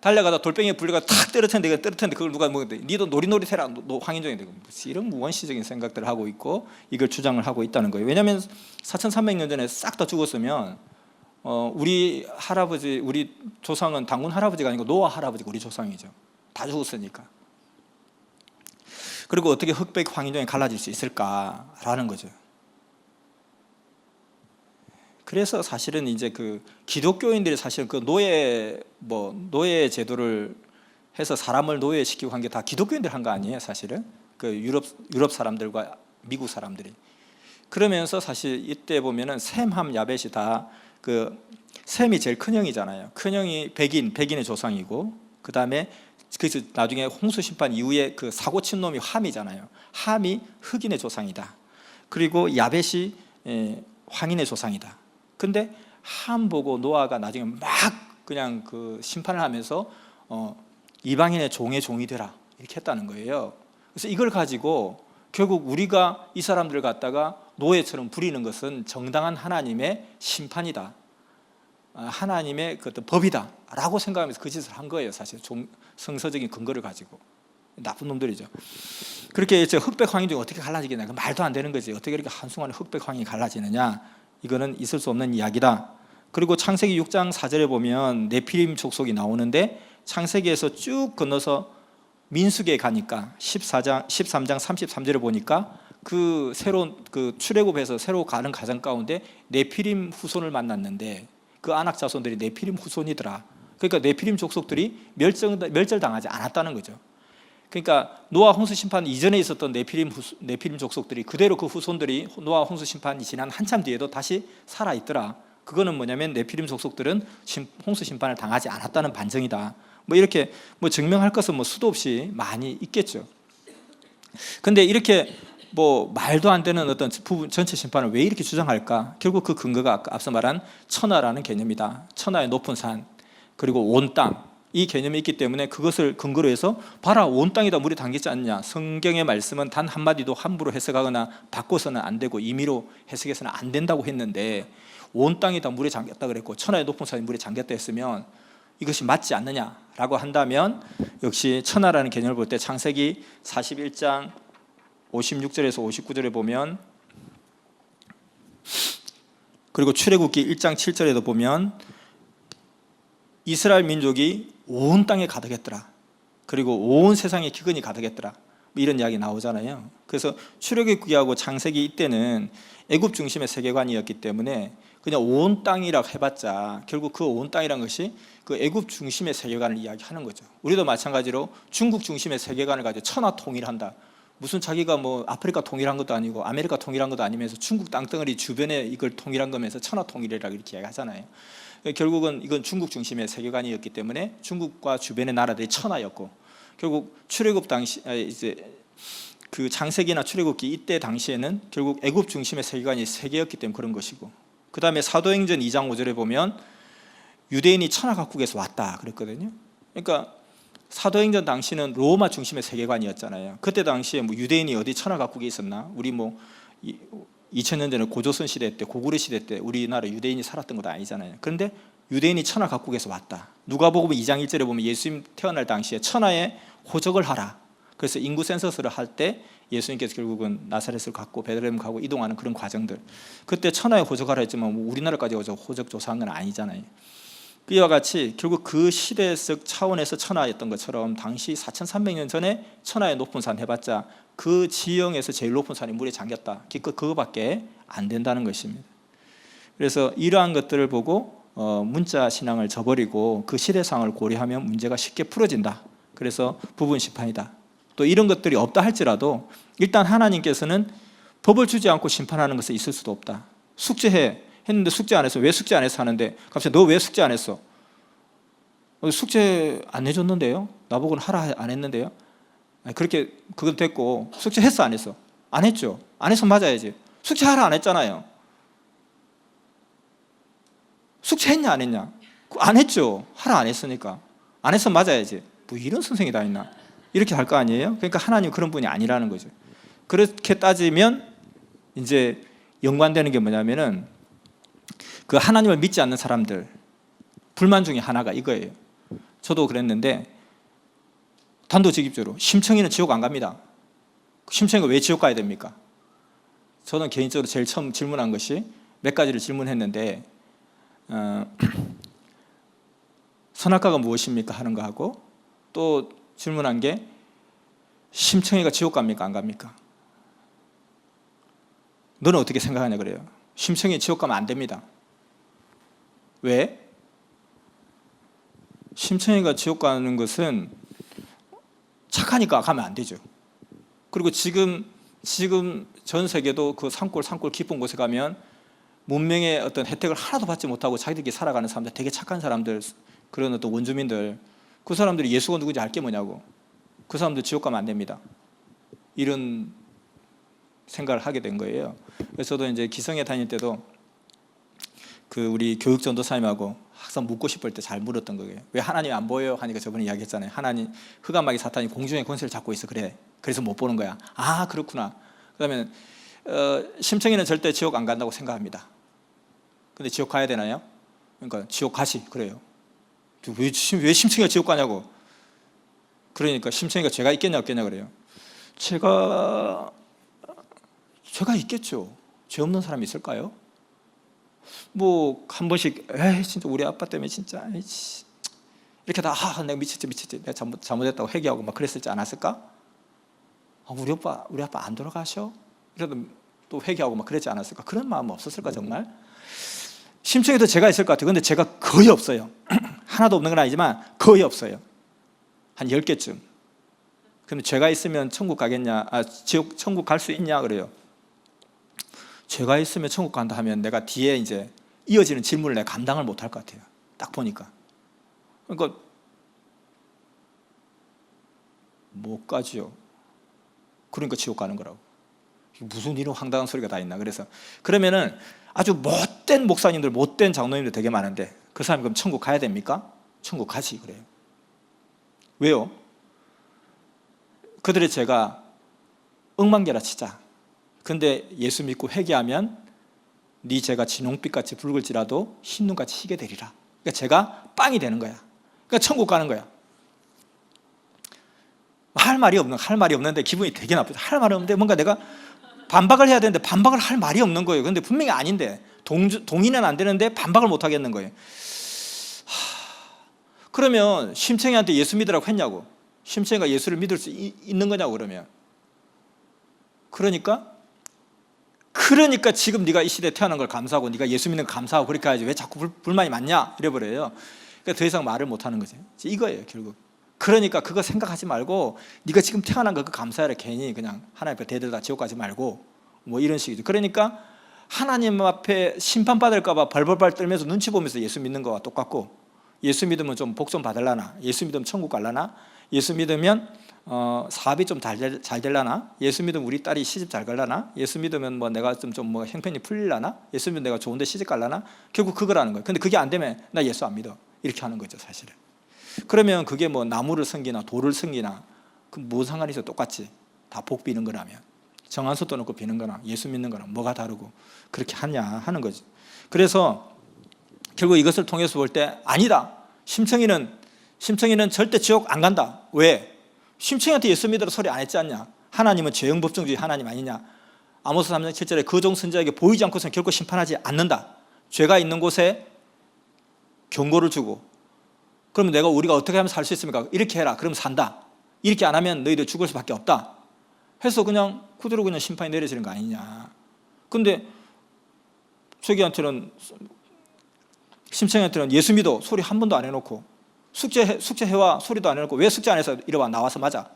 달려가다 돌멩이에 불려가 탁 떨어뜨렸는데 그걸 누가 먹었대. 니도 놀이놀이 해라. 너 황인종이 되고 이런 무원시적인 생각들을 하고 있고 이걸 주장을 하고 있다는 거예요. 왜냐하면 4,300년 전에 싹 다 죽었으면 우리 할아버지, 우리 조상은 당군 할아버지가 아니고 노아 할아버지가 우리 조상이죠. 다 죽었으니까. 그리고 어떻게 흑백 황인종이 갈라질 수 있을까라는 거죠. 그래서 사실은 이제 그 기독교인들이 사실 그 노예 제도를 해서 사람을 노예시키고 한 게 다 기독교인들 한 거 아니에요, 사실은. 그 유럽 사람들과 미국 사람들이. 그러면서 사실 이때 보면은 셈함 야벳이 다 그 셈이 제일 큰 형이잖아요. 큰 형이 백인의 조상이고 그다음에 그래서 나중에 홍수 심판 이후에 그 사고 친 놈이 함이잖아요. 함이 흑인의 조상이다. 그리고 야벳이 황인의 조상이다. 근데 함 보고 노아가 나중에 막 그냥 그 심판을 하면서 이방인의 종의 종이 되라 이렇게 했다는 거예요. 그래서 이걸 가지고 결국 우리가 이 사람들을 갖다가 노예처럼 부리는 것은 정당한 하나님의 심판이다, 하나님의 그 법이다라고 생각하면서 그 짓을 한 거예요. 사실 성서적인 근거를 가지고. 나쁜 놈들이죠. 그렇게 이제 흑백 황인종이 어떻게 갈라지겠냐? 말도 안 되는 거지. 어떻게 이렇게 한순간에 흑백 황이 갈라지느냐? 이거는 있을 수 없는 이야기다. 그리고 창세기 6장 4절에 보면 네피림 족속이 나오는데 창세기에서 쭉 건너서 민수기에 가니까 13장 33절에 보니까 그 새로운 그 출애굽에서 새로 가는 가정 가운데 네피림 후손을 만났는데 그 아낙 자손들이 네피림 후손이더라. 그러니까 네피림 족속들이 멸절당하지 않았다는 거죠. 그러니까 노아 홍수 심판 이전에 있었던 네피림 족속들이 그대로 그 후손들이 노아 홍수 심판이 지난 한참 뒤에도 다시 살아 있더라. 그거는 뭐냐면 네피림 족속들은 홍수 심판을 당하지 않았다는 반증이다. 뭐 이렇게 뭐 증명할 것은 뭐 수도 없이 많이 있겠죠. 근데 이렇게 뭐 말도 안 되는 어떤 부분 전체 심판을 왜 이렇게 주장할까? 결국 그 근거가 앞서 말한 천하라는 개념이다. 천하의 높은 산, 그리고 온 땅, 이 개념이 있기 때문에 그것을 근거로 해서 봐라, 온 땅이 다 물에 담겼지 않냐. 성경의 말씀은 단 한마디도 함부로 해석하거나 바꿔서는 안 되고 임의로 해석해서는 안 된다고 했는데 온 땅이 다 물에 잠겼다 그랬고 천하의 높은 산이 물에 잠겼다 했으면 이것이 맞지 않느냐라고 한다면 역시 천하라는 개념을 볼 때 창세기 41장 56절에서 59절에 보면, 그리고 출애굽기 1장 7절에도 보면 이스라엘 민족이 온 땅에 가득했더라. 그리고 온 세상에 기근이 가득했더라. 이런 이야기 나오잖아요. 그래서 출애굽기하고 창세기 이때는 애굽 중심의 세계관이었기 때문에 그냥 온 땅이라고 해봤자 결국 그 온 땅이란 것이 그 애굽 중심의 세계관을 이야기하는 거죠. 우리도 마찬가지로 중국 중심의 세계관을 가지고 천하 통일한다. 무슨 자기가 뭐 아프리카 통일한 것도 아니고 아메리카 통일한 것도 아니면서 중국 땅덩어리 주변에 이걸 통일한 거면서 천하 통일이라고 이렇게 이야기하잖아요. 결국은 이건 중국 중심의 세계관이었기 때문에 중국과 주변의 나라들이 천하였고, 결국 출애굽 당시 이제 그 창세기나 출애굽기 이때 당시에는 결국 애굽 중심의 세계관이 세 개였기 때문에 그런 것이고, 그 다음에 사도행전 2장 5절에 보면 유대인이 천하 각국에서 왔다 그랬거든요. 그러니까 사도행전 당시는 로마 중심의 세계관이었잖아요. 그때 당시에 뭐 유대인이 어디 천하 각국에 있었나? 우리 뭐 2000년 전에 고조선 시대 때, 고구려 시대 때 우리나라 유대인이 살았던 것도 아니잖아요. 그런데 유대인이 천하 각국에서 왔다. 누가복음 2장 1절에 보면 예수님 태어날 당시에 천하에 호적을 하라. 그래서 인구 센서스를 할 때 예수님께서 결국은 나사렛을 갖고 베들레헴 가고 이동하는 그런 과정들, 그때 천하에 호적하라 했지만 뭐 우리나라까지 호적 조사한 건 아니잖아요. 이와 같이 결국 그 시대적 차원에서 천하였던 것처럼 당시 4300년 전에 천하의 높은 산 해봤자 그 지형에서 제일 높은 산이 물에 잠겼다. 기껏 그거밖에 안 된다는 것입니다. 그래서 이러한 것들을 보고 문자 신앙을 저버리고 그 시대상을 고려하면 문제가 쉽게 풀어진다. 그래서 부분 심판이다. 또 이런 것들이 없다 할지라도 일단 하나님께서는 법을 주지 않고 심판하는 것은 있을 수도 없다. 숙제해 했는데 숙제 안 했어. 왜 숙제 안 했어 하는데 갑자기 너 왜 숙제 안 했어? 숙제 안 해줬는데요? 나보고는 하라 안 했는데요? 그렇게 그건 됐고, 숙제 했어 안 했어? 안 했죠. 안 해서 맞아야지. 숙제 하라 안 했잖아요. 숙제 했냐 안 했냐? 안 했죠. 하라 안 했으니까. 안 해서 맞아야지. 뭐 이런 선생이 다 있나? 이렇게 할 거 아니에요? 그러니까 하나님 그런 분이 아니라는 거죠. 그렇게 따지면 이제 연관되는 게 뭐냐면은 그 하나님을 믿지 않는 사람들 불만 중에 하나가 이거예요. 저도 그랬는데 단도직입적으로 심청이는 지옥 안 갑니다. 심청이가 왜 지옥 가야 됩니까? 저는 개인적으로 제일 처음 질문한 것이 몇 가지를 질문했는데 선악과가 무엇입니까 하는 거하고, 또 질문한 게 심청이가 지옥 갑니까 안 갑니까? 너는 어떻게 생각하냐 그래요. 심청이 지옥 가면 안 됩니다. 왜? 심청이가 지옥 가는 것은 착하니까 가면 안 되죠. 그리고 지금 전 세계도 그 산골 깊은 곳에 가면 문명의 어떤 혜택을 하나도 받지 못하고 자기들끼리 살아가는 사람들, 되게 착한 사람들, 그런 어떤 원주민들, 그 사람들이 예수가 누군지 알 게 뭐냐고. 그 사람들 지옥 가면 안 됩니다. 이런 생각을 하게 된 거예요. 그래서 저도 이제 기성에 다닐 때도 그 우리 교육 전도사님하고 항상 묻고 싶을 때 잘 물었던 거예요. 왜 하나님 안 보여요? 하니까 저번에 이야기했잖아요. 하나님, 흑암마귀 사탄이 공중의 권세를 잡고 있어. 그래. 그래서 못 보는 거야. 아, 그렇구나. 그러면 심청이는 절대 지옥 안 간다고 생각합니다. 근데 지옥 가야 되나요? 그러니까 지옥 가시. 그래요. 왜 심청이가 지옥 가냐고. 그러니까 심청이가 죄가 있겠냐 없겠냐 그래요. 죄가 있겠죠. 죄 없는 사람이 있을까요? 뭐 한 번씩 진짜 우리 아빠 때문에 진짜 이렇게 다 내가 미쳤지 내가 잘못했다고 회개하고 막 그랬을지 않았을까? 우리 아빠 안 돌아가셔? 그래도 또 회개하고 막 그랬지 않았을까? 그런 마음 없었을까 정말? 심청에도 죄가 있을 것 같아요. 근데 죄가 거의 없어요. 하나도 없는 건 아니지만 거의 없어요. 한 10개쯤. 근데 죄가 있으면 천국 가겠냐? 천국 갈 수 있냐? 그래요. 죄가 있으면 천국 간다 하면 내가 뒤에 이제 이어지는 질문을 내가 감당을 못할 것 같아요. 딱 보니까. 그러니까 못 가지요. 그러니까 지옥 가는 거라고. 무슨 이런 황당한 소리가 다 있나. 그래서 그러면은 아주 못된 목사님들, 못된 장로님들 되게 많은데 그 사람이 그럼 천국 가야 됩니까? 천국 가지 그래요. 왜요? 그들의 죄가 억만개라 치자. 근데 예수 믿고 회개하면 네 죄가 진홍빛같이 붉을지라도 흰눈같이 희게 되리라. 그러니까 죄가 빵이 되는 거야. 그러니까 천국 가는 거야. 할 말이 없는데 기분이 되게 나쁘죠. 할 말이 없는데 뭔가 내가 반박을 해야 되는데 반박을 할 말이 없는 거예요. 근데 분명히 아닌데 동의는 안 되는데 반박을 못 하겠는 거예요. 그러면 심청이한테 예수 믿으라고 했냐고. 심청이가 예수를 믿을 수 있는 거냐고. 그러니까 지금 네가 이 시대에 태어난 걸 감사하고 네가 예수 믿는 걸 감사하고 그렇게 하지 왜 자꾸 불만이 많냐 이래버려요. 그러니까 더 이상 말을 못하는 거지. 이거예요 결국. 그러니까 그거 생각하지 말고 네가 지금 태어난 거 그거 감사해라. 괜히 그냥 하나님 앞에 대들다 지옥 가지 말고 뭐 이런 식이죠. 그러니까 하나님 앞에 심판받을까 봐 벌벌벌 떨면서 눈치 보면서 예수 믿는 거와 똑같고, 예수 믿으면 좀 복 좀 받을라나, 예수 믿으면 천국 갈라나, 예수 믿으면 사업이 좀 잘 될라나, 예수 믿으면 우리 딸이 시집 잘 갈라나, 예수 믿으면 뭐 내가 좀 뭐 형편이 풀릴라나, 예수 믿으면 내가 좋은데 시집 갈라나, 결국 그거라는 거예요. 근데 그게 안 되면 나 예수 안 믿어 이렇게 하는 거죠 사실은. 그러면 그게 뭐 나무를 섬기나 돌을 섬기나 그 뭐 상관이 있어? 똑같지. 다 복 비는 거라면 정한솥도 놓고 비는 거나 예수 믿는 거나 뭐가 다르고 그렇게 하냐 하는 거죠. 그래서 결국 이것을 통해서 볼 때 아니다. 심청이는 절대 지옥 안 간다. 왜? 심청이한테 예수 믿으라 소리 안 했지 않냐. 하나님은 죄형 법정주의 하나님 아니냐. 아모스 3장 7절에 그 종 선지자에게 보이지 않고서는 결코 심판하지 않는다. 죄가 있는 곳에 경고를 주고, 그러면 우리가 어떻게 하면 살 수 있습니까? 이렇게 해라. 그럼 산다. 이렇게 안 하면 너희들 죽을 수밖에 없다. 해서 그냥 그대로 그냥 심판이 내려지는 거 아니냐. 근데 저기한테는, 심청이한테는 예수 믿어 소리 한 번도 안 해놓고, 숙제해와 소리도 안 해놓고, 왜 숙제 안 해서 이래와 나와서 맞아.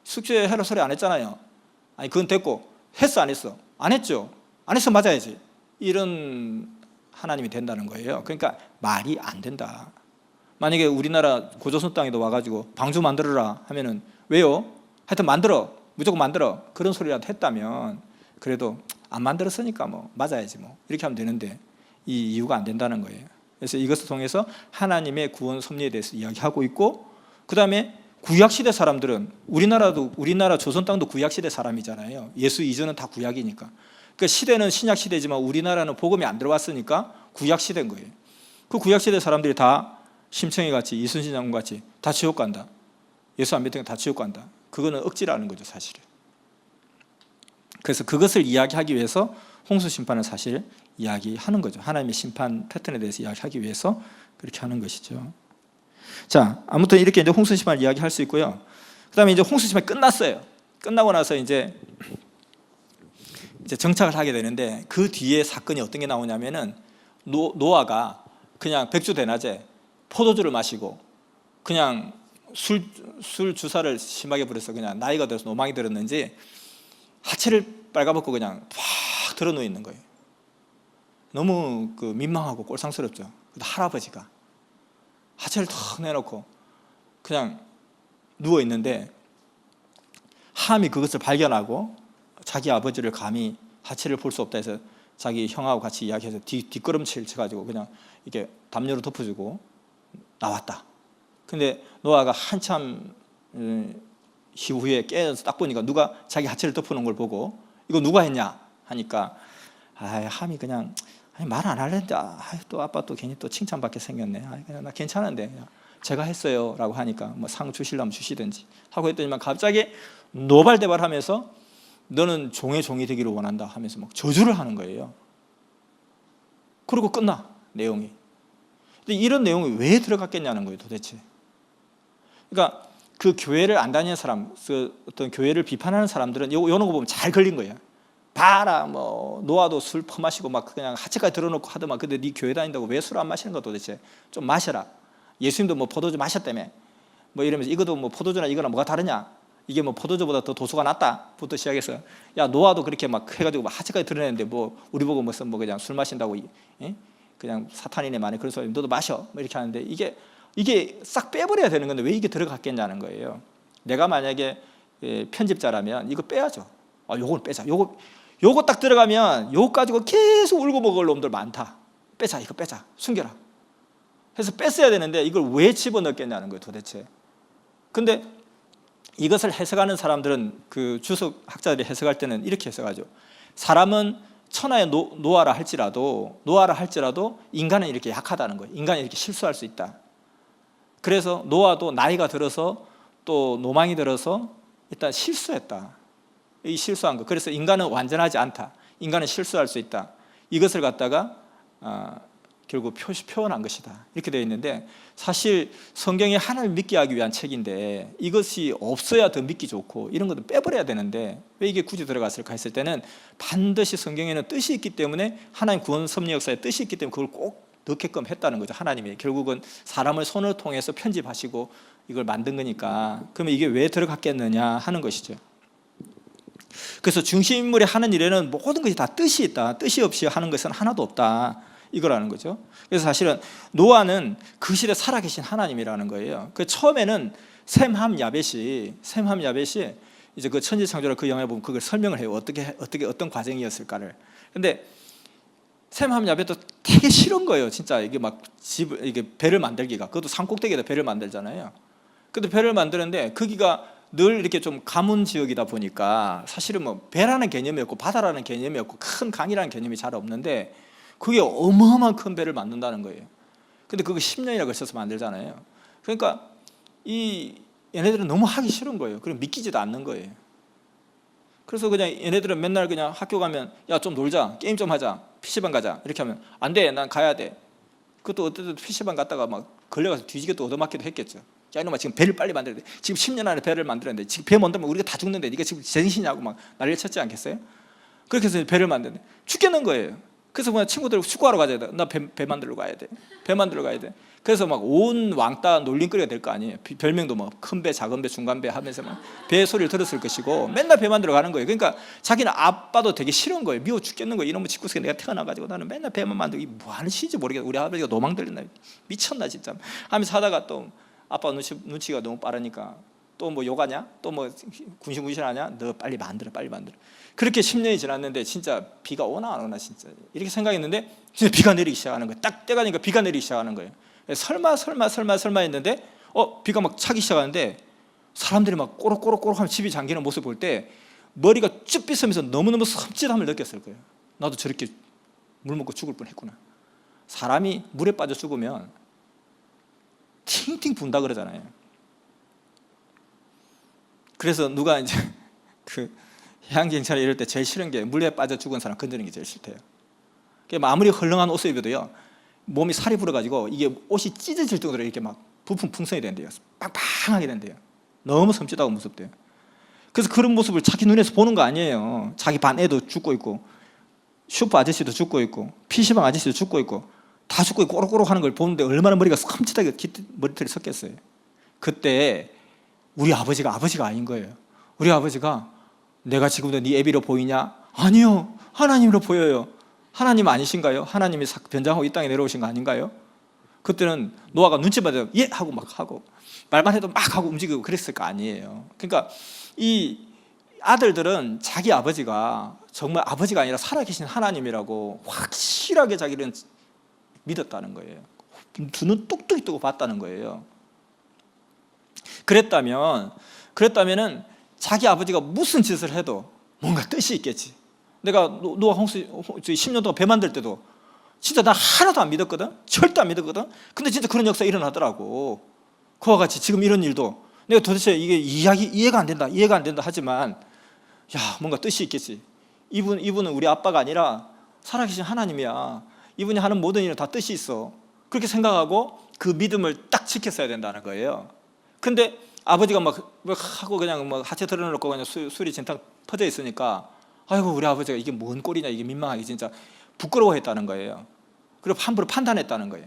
숙제해라 소리 안 했잖아요. 아니 그건 됐고, 했어 안 했어? 안 했죠. 안 했어 맞아야지. 이런 하나님이 된다는 거예요. 그러니까 말이 안 된다. 만약에 우리나라 고조선 땅에도 와가지고 방주 만들어라 하면은 왜요? 하여튼 만들어, 무조건 만들어, 그런 소리라도 했다면 그래도 안 만들었으니까 뭐 맞아야지 뭐 이렇게 하면 되는데, 이 이유가 안 된다는 거예요. 그래서 이것을 통해서 하나님의 구원 섭리에 대해서 이야기하고 있고, 그 다음에 구약시대 사람들은, 우리나라 조선 땅도 구약시대 사람이잖아요. 예수 이전은 다 구약이니까. 그러니까 시대는 신약시대지만 우리나라는 복음이 안 들어왔으니까 구약시대인 거예요. 그 구약시대 사람들이 다 심청이 같이, 이순신 장군 같이 다 지옥 간다. 예수 안 믿으니까 다 지옥 간다. 그거는 억지라는 거죠 사실은. 그래서 그것을 이야기하기 위해서 홍수 심판을 사실 이야기하는 거죠. 하나님의 심판 패턴에 대해서 이야기하기 위해서 그렇게 하는 것이죠. 자, 아무튼 이렇게 이제 홍수 심판을 이야기할 수 있고요. 그다음에 이제 홍수 심판이 끝났어요. 끝나고 나서 이제 정착을 하게 되는데, 그 뒤에 사건이 어떤 게 나오냐면은 노아가 그냥 백주대낮에 포도주를 마시고 그냥 술 주사를 심하게 부려서 그냥 나이가 들어서 노망이 들었는지 하체를 빨가벗고 그냥 팍 들어 누워 있는 거예요. 너무 민망하고 꼴상스럽죠. 할아버지가 하체를 탁 내놓고 그냥 누워 있는데, 함이 그것을 발견하고 자기 아버지를 감히 하체를 볼 수 없다 해서 자기 형하고 같이 이야기해서 뒷걸음질 쳐가지고 그냥 이렇게 담요로 덮어주고 나왔다. 근데 노아가 한참 후에 깨어서 딱 보니까 누가 자기 하체를 덮어놓은 걸 보고 이거 누가 했냐 하니까, 함이 그냥 말 안 할랬는데 또 아빠 또 괜히 또 칭찬받게 생겼네. 그냥 나 괜찮은데 그냥 제가 했어요 라고 하니까 뭐 상 주시려면 주시든지 하고 했더니만 갑자기 노발대발하면서 너는 종의 종이 되기를 원한다 하면서 막 저주를 하는 거예요. 그리고 끝나 내용이. 근데 이런 내용이 왜 들어갔겠냐는 거예요 도대체. 그러니까 그 교회를 안 다니는 사람, 어떤 교회를 비판하는 사람들은 이런 거 보면 잘 걸린 거예요. 봐라, 뭐 노아도 술 퍼마시고 막 그냥 하체까지 들어놓고 하더만, 근데 네 교회 다닌다고 왜 술 안 마시는 거야 도대체. 좀 마셔라. 예수님도 뭐 포도주 마셨다며 뭐 이러면서, 이것도 뭐 포도주나 이거나 뭐가 다르냐, 이게 뭐 포도주보다 더 도수가 낫다부터 시작해서, 야 노아도 그렇게 막 해가지고 막 하체까지 드러냈는데 뭐 우리 보고 무슨 뭐 그냥 술 마신다고 그냥 사탄이네 만에 그런 소리, 너도 마셔 뭐 이렇게 하는데, 이게 싹 빼버려야 되는 건데 왜 이게 들어갔겠냐는 거예요. 내가 만약에 편집자라면 이거 빼야죠. 요걸 빼자. 요거 딱 들어가면 요거 가지고 계속 울고 먹을 놈들 많다. 빼자, 이거 빼자, 숨겨라 해서 뺐어야 되는데 이걸 왜 집어넣겠냐는 거예요 도대체. 근데 이것을 해석하는 사람들은 그 주석 학자들이 해석할 때는 이렇게 해석하죠. 사람은 천하의 노아라 할지라도 인간은 이렇게 약하다는 거예요. 인간이 이렇게 실수할 수 있다. 그래서 노아도 나이가 들어서 또 노망이 들어서 일단 실수했다. 이 실수한 거. 그래서 인간은 완전하지 않다. 인간은 실수할 수 있다. 이것을 갖다가 결국 표현한 것이다. 이렇게 되어 있는데, 사실 성경이 하나님을 믿게 하기 위한 책인데 이것이 없어야 더 믿기 좋고 이런 것도 빼버려야 되는데 왜 이게 굳이 들어갔을까 했을 때는 반드시 성경에는 뜻이 있기 때문에, 하나님 구원 섭리 역사에 뜻이 있기 때문에 그걸 꼭 넣게끔 했다는 거죠. 하나님이 결국은 사람을 손을 통해서 편집하시고 이걸 만든 거니까. 그러면 이게 왜 들어갔겠느냐 하는 것이죠. 그래서 중심인물이 하는 일에는 모든 것이 다 뜻이 있다. 뜻이 없이 하는 것은 하나도 없다, 이거라는 거죠. 그래서 사실은 노아는 그 시대에 살아계신 하나님이라는 거예요. 그 처음에는 셈함 야벳이 이제 그 천지창조를 그 영화에 보면 그걸 설명을 해요. 어떻게 어떤 과정이었을까를. 근데 셈함 야벳도 되게 싫은 거예요. 진짜 이게 막 이게 배를 만들기가, 그것도 산꼭대기에다 배를 만들잖아요. 근데 배를 만드는데 거기가 늘 이렇게 좀 가문 지역이다 보니까 사실은 뭐 배라는 개념이 없고 바다라는 개념이 없고 큰 강이라는 개념이 잘 없는데 그게 어마어마한 큰 배를 만든다는 거예요. 근데 그거 10년이나 걸쳐서 만들잖아요. 그러니까 얘네들은 너무 하기 싫은 거예요. 그리고 믿기지도 않는 거예요. 그래서 그냥 얘네들은 맨날 그냥 학교 가면 야 좀 놀자, 게임 좀 하자, PC방 가자, 이렇게 하면 안 돼, 난 가야 돼. 그것도 어쨌든 PC방 갔다가 막 걸려가서 뒤지게 또 얻어맞기도 했겠죠. 야 이놈아, 지금 배를 빨리 만들어야 돼. 지금 10년 안에 배를 만들었는데 지금 배 만들면 우리가 다 죽는데 네가 지금 제정신이냐고 막 난리를 쳤지 않겠어요? 그렇게 해서 배를 만드는데 죽겠는 거예요. 그래서 그냥 친구들 축구하러 가야 돼. 나 배 만들러 가야 돼. 배 만들러 가야 돼. 그래서 막 온 왕따 놀림거리가 될 거 아니에요. 별명도 뭐 큰 배, 작은 배, 중간 배 하면서 막 배 소리를 들었을 것이고 맨날 배 만들러 가는 거예요. 그러니까 자기는 아빠도 되게 싫은 거예요. 미워 죽겠는 거예요. 이놈의 집구석에 내가 태어나가지고 나는 맨날 배만 만들고 뭐 하는 시인지 모르겠어. 우리 아버지가 노망 들렸나 미쳤나 진짜 하면서 하다가 또 아빠 눈치가 너무 빠르니까 또 뭐 욕하냐? 또 뭐 군신군신하냐? 너 빨리 만들어. 그렇게 10년이 지났는데 진짜 비가 오나 안 오나 진짜 이렇게 생각했는데 진짜 비가 내리기 시작하는 거예요. 딱 때가 되니까 비가 내리기 시작하는 거예요. 설마 했는데 비가 막 차기 시작하는데 사람들이 막 꼬록꼬록 하면 집이 잠기는 모습 볼 때 머리가 쭉 빗으면서 너무너무 섬찟함을 느꼈을 거예요. 나도 저렇게 물 먹고 죽을 뻔했구나. 사람이 물에 빠져 죽으면 팅팅 분다 그러잖아요. 그래서 누가 이제 그 해양경찰 이럴 때 제일 싫은 게 물에 빠져 죽은 사람 건드리는 게 제일 싫대요. 아무리 헐렁한 옷을 입어도요 몸이 살이 불어가지고 이게 옷이 찢어질 정도로 이렇게 막 부품 풍성이 된대요. 빵빵하게 된대요. 너무 섬찟하고 무섭대요. 그래서 그런 모습을 자기 눈에서 보는 거 아니에요. 자기 반 애도 죽고 있고 슈퍼 아저씨도 죽고 있고 PC방 아저씨도 죽고 있고 다 죽고 있고 꼬록꼬록 하는 걸 보는데 얼마나 머리가 섬찟하게 머리털이 섞였어요. 그때 우리 아버지가 아닌 거예요. 우리 아버지가 내가 지금도 네 애비로 보이냐? 아니요, 하나님으로 보여요. 하나님 아니신가요? 하나님이 변장하고 이 땅에 내려오신 거 아닌가요? 그때는 노아가 눈치 받아요. 예 하고 막 하고 말만 해도 막 하고 움직이고 그랬을 거 아니에요. 그러니까 이 아들들은 자기 아버지가 정말 아버지가 아니라 살아계신 하나님이라고 확실하게 자기는 믿었다는 거예요. 두 눈 뚝뚝이 뜨고 봤다는 거예요. 그랬다면은 자기 아버지가 무슨 짓을 해도 뭔가 뜻이 있겠지. 내가 노아 홍수 10년 동안 배 만들 때도 진짜 나 하나도 안 믿었거든. 절대 안 믿었거든. 근데 진짜 그런 역사가 일어나더라고. 그와 같이 지금 이런 일도 내가 도대체 이게 이해가 안 된다 하지만 야 뭔가 뜻이 있겠지. 이분은 우리 아빠가 아니라 살아계신 하나님이야. 이분이 하는 모든 일은 다 뜻이 있어. 그렇게 생각하고 그 믿음을 딱 지켰어야 된다는 거예요. 근데 아버지가 막 하고 그냥 뭐 하체 털어놓고 그냥 술이 진탕 퍼져 있으니까 아이고 우리 아버지가 이게 뭔 꼴이냐 이게 민망하게 진짜 부끄러워했다는 거예요. 그리고 함부로 판단했다는 거예요.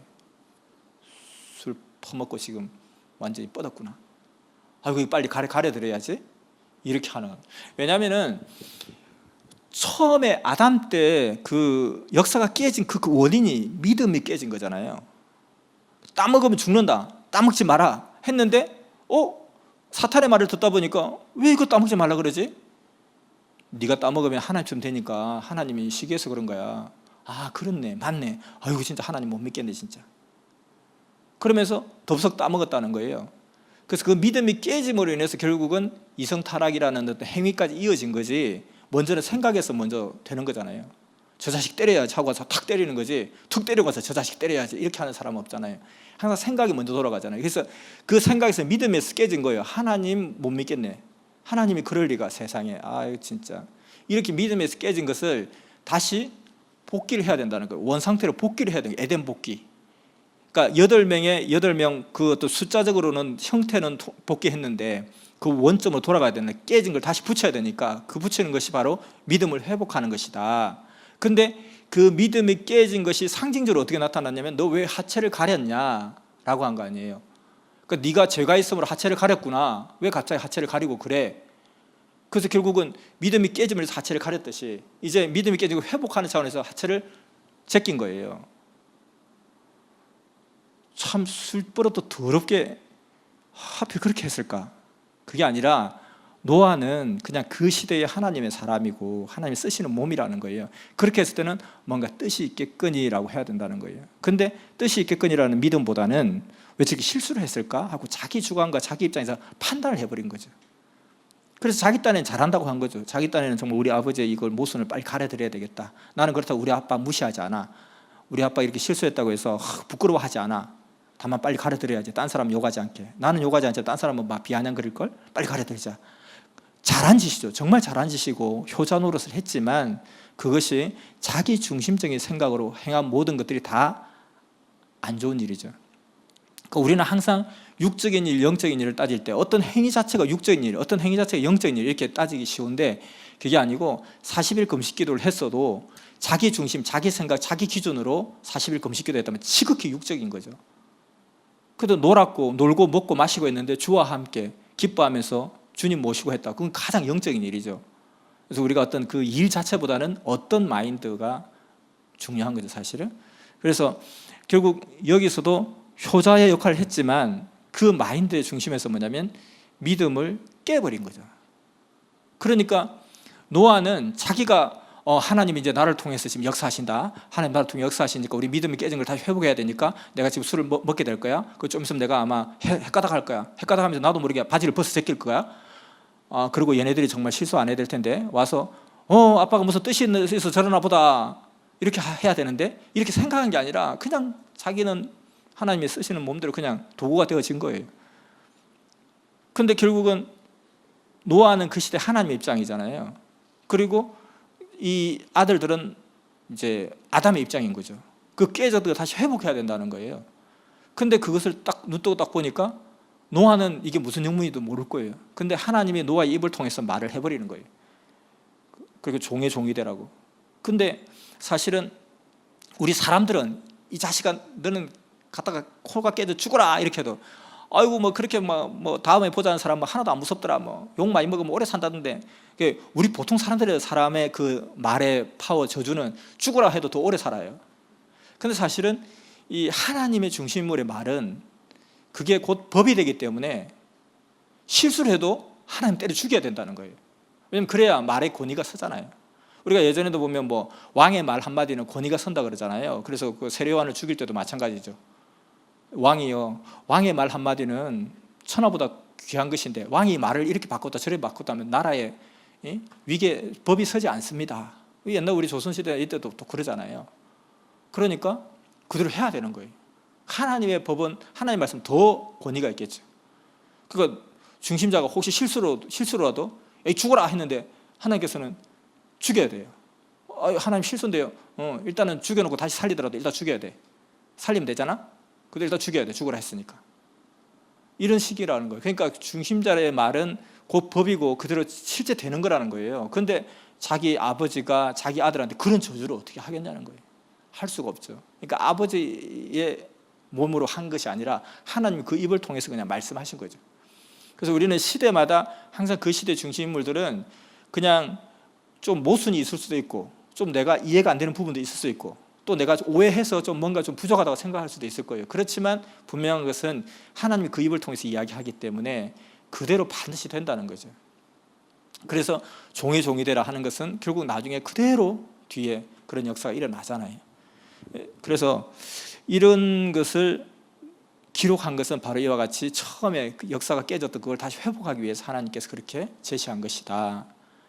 술 퍼먹고 지금 완전히 뻗었구나. 아이고 이거 빨리 가려드려야지. 이렇게 하는 거예요. 왜냐하면은 처음에 아담 때 그 역사가 깨진 그 원인이 믿음이 깨진 거잖아요. 따먹으면 죽는다. 따먹지 마라 했는데 사탄의 말을 듣다 보니까 왜 이거 따먹지 말라 그러지? 네가 따먹으면 하나님처럼 되니까 하나님이 시기해서 그런 거야. 아 그렇네, 맞네. 아이고 진짜 하나님 못 믿겠네 진짜. 그러면서 덥석 따먹었다는 거예요. 그래서 그 믿음이 깨짐으로 인해서 결국은 이성 타락이라는 어떤 행위까지 이어진 거지, 먼저는 생각에서 먼저 되는 거잖아요. 저 자식 때려야지 하고 와서 탁 때리는 거지, 툭 때리고 와서 저 자식 때려야지 이렇게 하는 사람은 없잖아요. 항상 생각이 먼저 돌아가잖아요. 그래서 그 생각에서 믿음에서 깨진 거예요. 하나님 못 믿겠네, 하나님이 그럴 리가 세상에, 아유 진짜. 이렇게 믿음에서 깨진 것을 다시 복귀를 해야 된다는 거예요. 원상태로 복귀를 해야 되는 거예요. 에덴 복귀. 그러니까 8명 그 어떤 숫자적으로는 형태는 복귀했는데 그 원점으로 돌아가야 되는, 깨진 걸 다시 붙여야 되니까 그 붙이는 것이 바로 믿음을 회복하는 것이다. 근데 그 믿음이 깨진 것이 상징적으로 어떻게 나타났냐면, 너 왜 하체를 가렸냐라고 한 거 아니에요. 그러니까 네가 죄가 있으므로 하체를 가렸구나, 왜 갑자기 하체를 가리고 그래. 그래서 결국은 믿음이 깨지면서 하체를 가렸듯이 이제 믿음이 깨지고 회복하는 차원에서 하체를 제낀 거예요. 참 술버릇도 더럽게 하필 그렇게 했을까? 그게 아니라 노아는 그냥 그 시대의 하나님의 사람이고 하나님이 쓰시는 몸이라는 거예요. 그렇게 했을 때는 뭔가 뜻이 있겠거니라고 해야 된다는 거예요. 근데 뜻이 있겠거니라는 믿음보다는 왜 저렇게 실수를 했을까 하고 자기 주관과 자기 입장에서 판단을 해버린 거죠. 그래서 자기 딴에는 잘한다고 한 거죠. 자기 딴에는 정말 우리 아버지의 이걸 모순을 빨리 가려드려야 되겠다. 나는 그렇다고 우리 아빠 무시하지 않아. 우리 아빠 이렇게 실수했다고 해서 부끄러워하지 않아. 다만 빨리 가려드려야지, 딴 사람 욕하지 않게. 나는 욕하지 않지, 딴 사람은 막 비아냥거릴걸? 빨리 가려드리자. 잘한 짓이죠. 정말 잘한 짓이고 효자 노릇을 했지만 그것이 자기 중심적인 생각으로 행한 모든 것들이 다 안 좋은 일이죠. 그러니까 우리는 항상 육적인 일, 영적인 일을 따질 때 어떤 행위 자체가 육적인 일, 어떤 행위 자체가 영적인 일 이렇게 따지기 쉬운데, 그게 아니고 40일 금식 기도를 했어도 자기 중심, 자기 생각, 자기 기준으로 40일 금식 기도했다면 지극히 육적인 거죠. 그래도 놀고 먹고 마시고 했는데 주와 함께 기뻐하면서 주님 모시고 했다. 그건 가장 영적인 일이죠. 그래서 우리가 어떤 그 일 자체보다는 어떤 마인드가 중요한 거죠, 사실은. 그래서 결국 여기서도 효자의 역할을 했지만 그 마인드의 중심에서 뭐냐면 믿음을 깨버린 거죠. 그러니까 노아는 자기가 하나님이 이제 나를 통해서 지금 역사하신다, 하나님 나를 통해 역사하시니까 우리 믿음이 깨진 걸 다시 회복해야 되니까 내가 지금 술을 먹게 될 거야. 그 좀 있으면 내가 아마 헷가닥 할 거야. 헷가닥 하면서 나도 모르게 바지를 벗어 제낄 거야. 그리고 얘네들이 정말 실수 안 해야 될 텐데 와서 아빠가 무슨 뜻이 있어서 저러나 보다 이렇게 해야 되는데, 이렇게 생각한 게 아니라 그냥 자기는 하나님이 쓰시는 몸대로 그냥 도구가 되어진 거예요. 근데 결국은 노아는 그 시대 하나님의 입장이잖아요. 그리고 이 아들들은 이제 아담의 입장인 거죠. 그 깨져도 다시 회복해야 된다는 거예요. 근데 그것을 딱 눈 뜨고 딱 보니까 노아는 이게 무슨 영문인지도 모를 거예요. 근데 하나님이 노아의 입을 통해서 말을 해버리는 거예요. 그리고 종의 종이 되라고. 근데 사실은 우리 사람들은 이 자식아 너는 갖다가 코가 깨져 죽어라 이렇게 해도 아이고 뭐 그렇게 뭐 다음에 보자는 사람 뭐 하나도 안 무섭더라, 뭐 욕 많이 먹으면 오래 산다던데. 우리 보통 사람의 그 말의 파워, 저주는 죽어라 해도 더 오래 살아요. 근데 사실은 이 하나님의 중심물의 말은 그게 곧 법이 되기 때문에 실수를 해도 하나님 때려 죽여야 된다는 거예요. 왜냐면 그래야 말의 권위가 서잖아요. 우리가 예전에도 보면 뭐 왕의 말 한마디는 권위가 선다 그러잖아요. 그래서 그 세례요한을 죽일 때도 마찬가지죠. 왕이요, 왕의 말 한마디는 천하보다 귀한 것인데 왕이 말을 이렇게 바꿨다 저렇게 바꿨다 하면 나라에 위계 법이 서지 않습니다. 옛날 우리 조선시대 이때도 또 그러잖아요. 그러니까 그대로 해야 되는 거예요. 하나님의 법은 하나님의 말씀 더 권위가 있겠죠. 그러니까 중심자가 혹시 실수로라도 죽어라 했는데 하나님께서는 죽여야 돼요. 하나님 실수인데요. 일단은 죽여놓고 다시 살리더라도 일단 죽여야 돼. 살리면 되잖아. 근데 일단 죽여야 돼. 죽으라 했으니까. 이런 식이라는 거예요. 그러니까 중심자의 말은 곧 법이고 그대로 실제 되는 거라는 거예요. 그런데 자기 아버지가 자기 아들한테 그런 저주를 어떻게 하겠냐는 거예요. 할 수가 없죠. 그러니까 아버지의 몸으로 한 것이 아니라 하나님이 그 입을 통해서 그냥 말씀하신 거죠. 그래서 우리는 시대마다 항상 그 시대 중심인물들은 그냥 좀 모순이 있을 수도 있고 좀 내가 이해가 안 되는 부분도 있을 수 있고 또 내가 오해해서 좀 뭔가 좀 부족하다고 생각할 수도 있을 거예요. 그렇지만 분명한 것은 하나님이 그 입을 통해서 이야기하기 때문에 그대로 반드시 된다는 거죠. 그래서 종이 종이 되라 하는 것은 결국 나중에 그대로 뒤에 그런 역사가 일어나잖아요. 그래서 이런 것을 기록한 것은 바로 이와 같이 처음에 그 역사가 깨졌던 그걸 다시 회복하기 위해서 하나님께서 그렇게 제시한 것이다.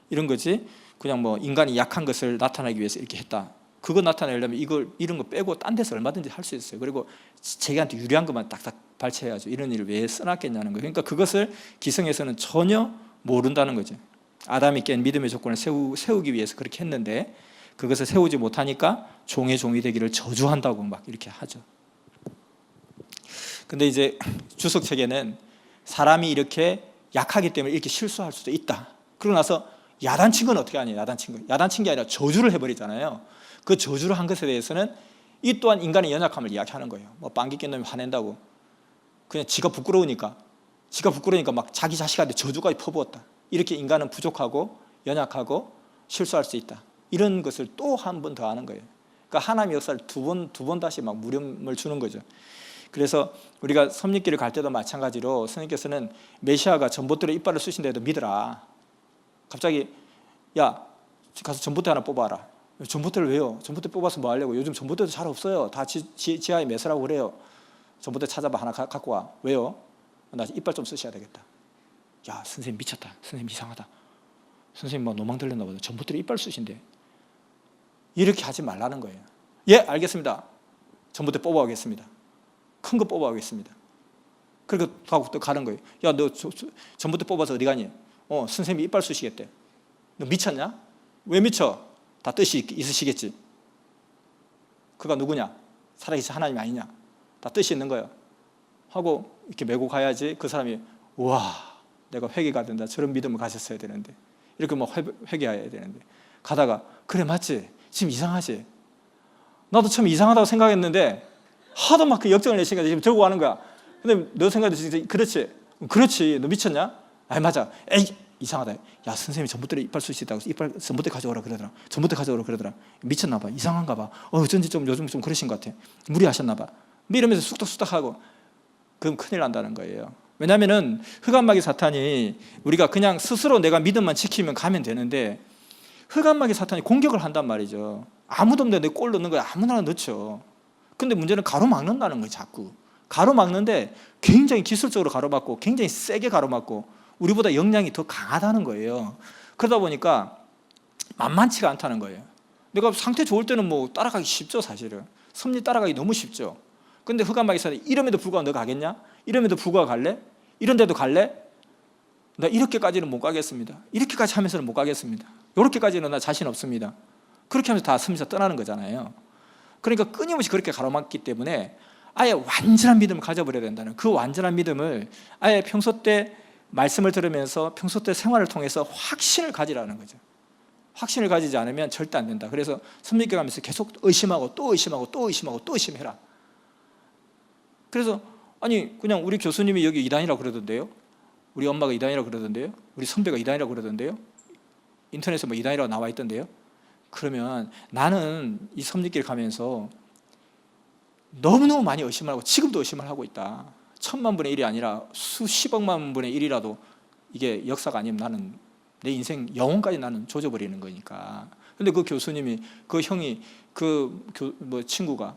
이런 거지. 그냥 뭐 인간이 약한 것을 나타내기 위해서 이렇게 했다. 그거 나타내려면 이런 거 빼고 딴 데서 얼마든지 할 수 있어요. 그리고 자기한테 유리한 것만 딱딱 발췌해야죠. 이런 일을 왜 써놨겠냐는 거예요. 그러니까 그것을 기성에서는 전혀 모른다는 거죠. 아담이 깬 믿음의 조건을 세우기 위해서 그렇게 했는데 그것을 세우지 못하니까 종의 종이 되기를 저주한다고 막 이렇게 하죠. 근데 이제 주석책에는 사람이 이렇게 약하기 때문에 이렇게 실수할 수도 있다. 그러고 나서 야단친 건 어떻게 하냐? 야단친 게 아니라 저주를 해버리잖아요. 그 저주를 한 것에 대해서는 이 또한 인간의 연약함을 이야기하는 거예요. 뭐 빵기 낀 놈이 화낸다고 그냥 지가 부끄러우니까 막 자기 자식한테 저주까지 퍼부었다. 이렇게 인간은 부족하고 연약하고 실수할 수 있다. 이런 것을 또 한 번 더 하는 거예요. 그러니까 하나님의 역사를 두 번 다시 막 무렴을 주는 거죠. 그래서 우리가 섭리길을 갈 때도 마찬가지로 선생님께서는 메시아가 전봇대로 이빨을 쑤신데도 믿어라. 갑자기 야 가서 전봇대 하나 뽑아라. 전봇대를 왜요? 전봇대 뽑아서 뭐 하려고? 요즘 전봇대도 잘 없어요. 다 지하에 매설하고 그래요. 전봇대 찾아봐 하나 갖고 와. 왜요? 나 이빨 좀 쑤셔야 되겠다. 야 선생님 미쳤다. 선생님 이상하다. 선생님 뭐 노망 들렸나 보다. 전봇대로 이빨 쑤신대. 이렇게 하지 말라는 거예요. 예 알겠습니다. 전봇대 뽑아오겠습니다. 큰 거 뽑아오겠습니다. 그리고 또 가는 거예요. 야 너 전봇대 뽑아서 어디 가니? 선생님이 이빨 쑤시겠대. 너 미쳤냐? 왜 미쳐? 다 뜻이 있으시겠지. 그가 누구냐? 살아계신 하나님 아니냐? 다 뜻이 있는 거예요. 하고 이렇게 메고 가야지 그 사람이 와 내가 회개가 된다. 저런 믿음을 가졌어야 되는데 이렇게 막 회개해야 되는데 가다가 그래 맞지? 지금 이상하지? 나도 처음 이상하다고 생각했는데 하도 막 그 역정을 내시니까 지금 저러고 하는 거야. 근데 너 생각도 진짜 그렇지 너 미쳤냐? 아니 맞아. 에이 이상하다. 야 선생님이 전봇대로 이빨 쑤시다고 전봇대 가져오라 그러더라. 미쳤나 봐. 이상한가 봐. 어쩐지 좀 요즘 좀 그러신 것 같아. 무리하셨나 봐. 이러면서 쑥덕쑥덕하고 그럼 큰일 난다는 거예요. 왜냐하면은 흑암마귀 사탄이 우리가 그냥 스스로 내가 믿음만 지키면 가면 되는데 흑암마귀 사탄이 공격을 한단 말이죠. 아무도 없는데 내 골 넣는 거야. 아무나 넣죠. 근데 문제는 가로막는다는 거예요. 자꾸 가로막는데 굉장히 기술적으로 가로막고 굉장히 세게 가로막고 우리보다 역량이 더 강하다는 거예요. 그러다 보니까 만만치가 않다는 거예요. 내가 상태 좋을 때는 뭐 따라가기 쉽죠. 사실은 섭리 따라가기 너무 쉽죠. 근데 흑암마귀 사탄이 이름에도 불구하고 너 가겠냐? 이름에도 불구하고 갈래? 이런 데도 갈래? 나 이렇게까지는 못 가겠습니다. 이렇게까지 하면서는 못 가겠습니다. 이렇게까지는 나 자신 없습니다. 그렇게 하면서 다 섭리에서 떠나는 거잖아요. 그러니까 끊임없이 그렇게 가로막기 때문에 아예 완전한 믿음을 가져버려야 된다는 그 완전한 믿음을 아예 평소 때 말씀을 들으면서 평소 때 생활을 통해서 확신을 가지라는 거죠. 확신을 가지지 않으면 절대 안 된다. 그래서 섭리교 가면서 계속 의심하고 또 의심하고 또 의심하고 또 의심해라. 그래서 아니 그냥 우리 교수님이 여기 이단이라고 그러던데요. 우리 엄마가 이단이라고 그러던데요. 우리 선배가 이단이라고 그러던데요. 인터넷에 뭐 이단이라고 나와 있던데요. 그러면 나는 이 섭리길 가면서 너무너무 많이 의심을 하고 지금도 의심을 하고 있다. 1000만 분의 1이 아니라 수십억만 분의 1이라도 이게 역사가 아니면 나는 내 인생 영혼까지 나는 조져버리는 거니까. 근데 그 교수님이 그 형이 뭐 친구가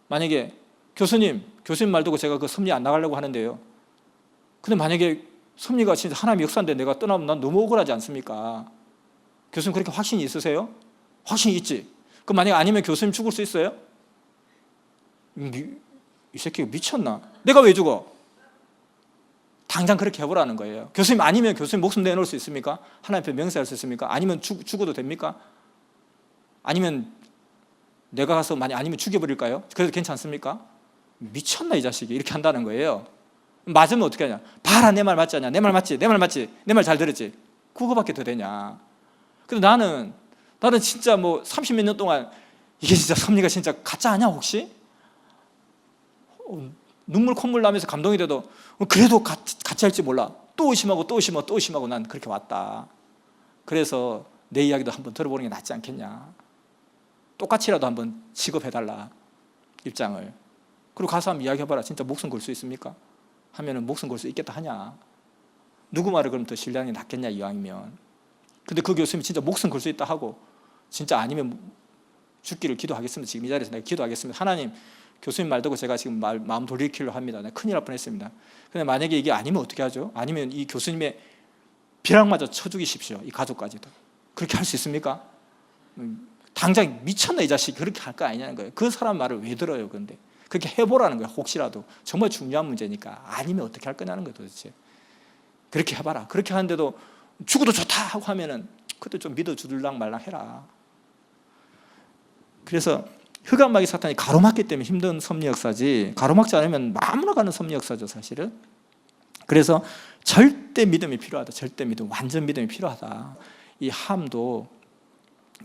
만약에 교수님 말 듣고 제가 그 섭리 안 나가려고 하는데요. 근데 만약에 섭리가 진짜 하나님의 역사인데 내가 떠나면 난 너무 억울하지 않습니까? 교수님 그렇게 확신이 있으세요? 확신이 있지. 그럼 만약에 아니면 교수님 죽을 수 있어요? 이 새끼가 미쳤나? 내가 왜 죽어? 당장 그렇게 해보라는 거예요. 교수님 아니면 교수님 목숨 내놓을 수 있습니까? 하나님 앞에 맹세할 수 있습니까? 아니면 죽어도 됩니까? 아니면 내가 가서 만약 아니면 죽여버릴까요? 그래도 괜찮습니까? 미쳤나 이 자식이 이렇게 한다는 거예요. 맞으면 어떻게 하냐? 봐라 내 말 맞지 않냐? 내 말 맞지? 내 말 잘 들었지? 그거밖에 더 되냐? 근데 나는 진짜 뭐 30몇 년 동안 이게 진짜 섭리가 진짜 가짜 아니야 혹시? 눈물 콧물 나면서 감동이 돼도 그래도 가짜 할지 몰라. 또 의심하고 난 그렇게 왔다. 그래서 내 이야기도 한번 들어보는 게 낫지 않겠냐? 똑같이라도 한번 취급해달라 입장을. 그리고 가서 한번 이야기해봐라. 진짜 목숨 걸 수 있습니까? 하면은 목숨 걸 수 있겠다 하냐? 누구 말을 그럼 더 신뢰하는 게 낫겠냐 이왕이면. 근데 그 교수님이 진짜 목숨 걸 수 있다 하고 진짜 아니면 죽기를 기도하겠습니다. 지금 이 자리에서 내가 기도하겠습니다. 하나님 교수님 말 듣고 제가 지금 마음 돌이키려 합니다. 큰일 날 뻔했습니다. 근데 만약에 이게 아니면 어떻게 하죠? 아니면 이 교수님의 벼락마저 쳐 죽이십시오. 이 가족까지도. 그렇게 할 수 있습니까? 당장 미쳤나 이 자식이 그렇게 할 거 아니냐는 거예요. 그 사람 말을 왜 들어요? 근데 그렇게 해보라는 거예요. 혹시라도 정말 중요한 문제니까. 아니면 어떻게 할 거냐는 거예요. 도대체 그렇게 해봐라. 그렇게 하는데도 죽어도 좋다 하고 하면은 그때 좀 믿어주들랑 말랑 해라. 그래서 흑암마귀 사탄이 가로막기 때문에 힘든 섭리 역사지, 가로막지 않으면 아무나 가는 섭리 역사죠 사실은. 그래서 절대 믿음이 필요하다. 절대 믿음, 완전 믿음이 필요하다. 이 함도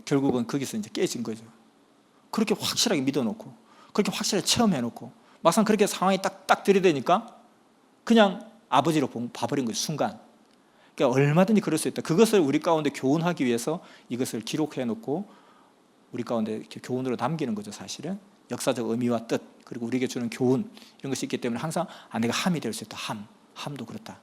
결국은 거기서 이제 깨진 거죠. 그렇게 확실하게 믿어놓고, 그렇게 확실하게 체험해놓고, 막상 그렇게 상황이 딱 들이대니까 그냥 아버지로 봐버린 거죠, 순간. 그러니까 얼마든지 그럴 수 있다. 그것을 우리 가운데 교훈하기 위해서 이것을 기록해놓고 우리 가운데 이렇게 교훈으로 남기는 거죠. 사실은 역사적 의미와 뜻, 그리고 우리에게 주는 교훈, 이런 것이 있기 때문에 항상 내가 함이 될 수 있다. 함도 그렇다.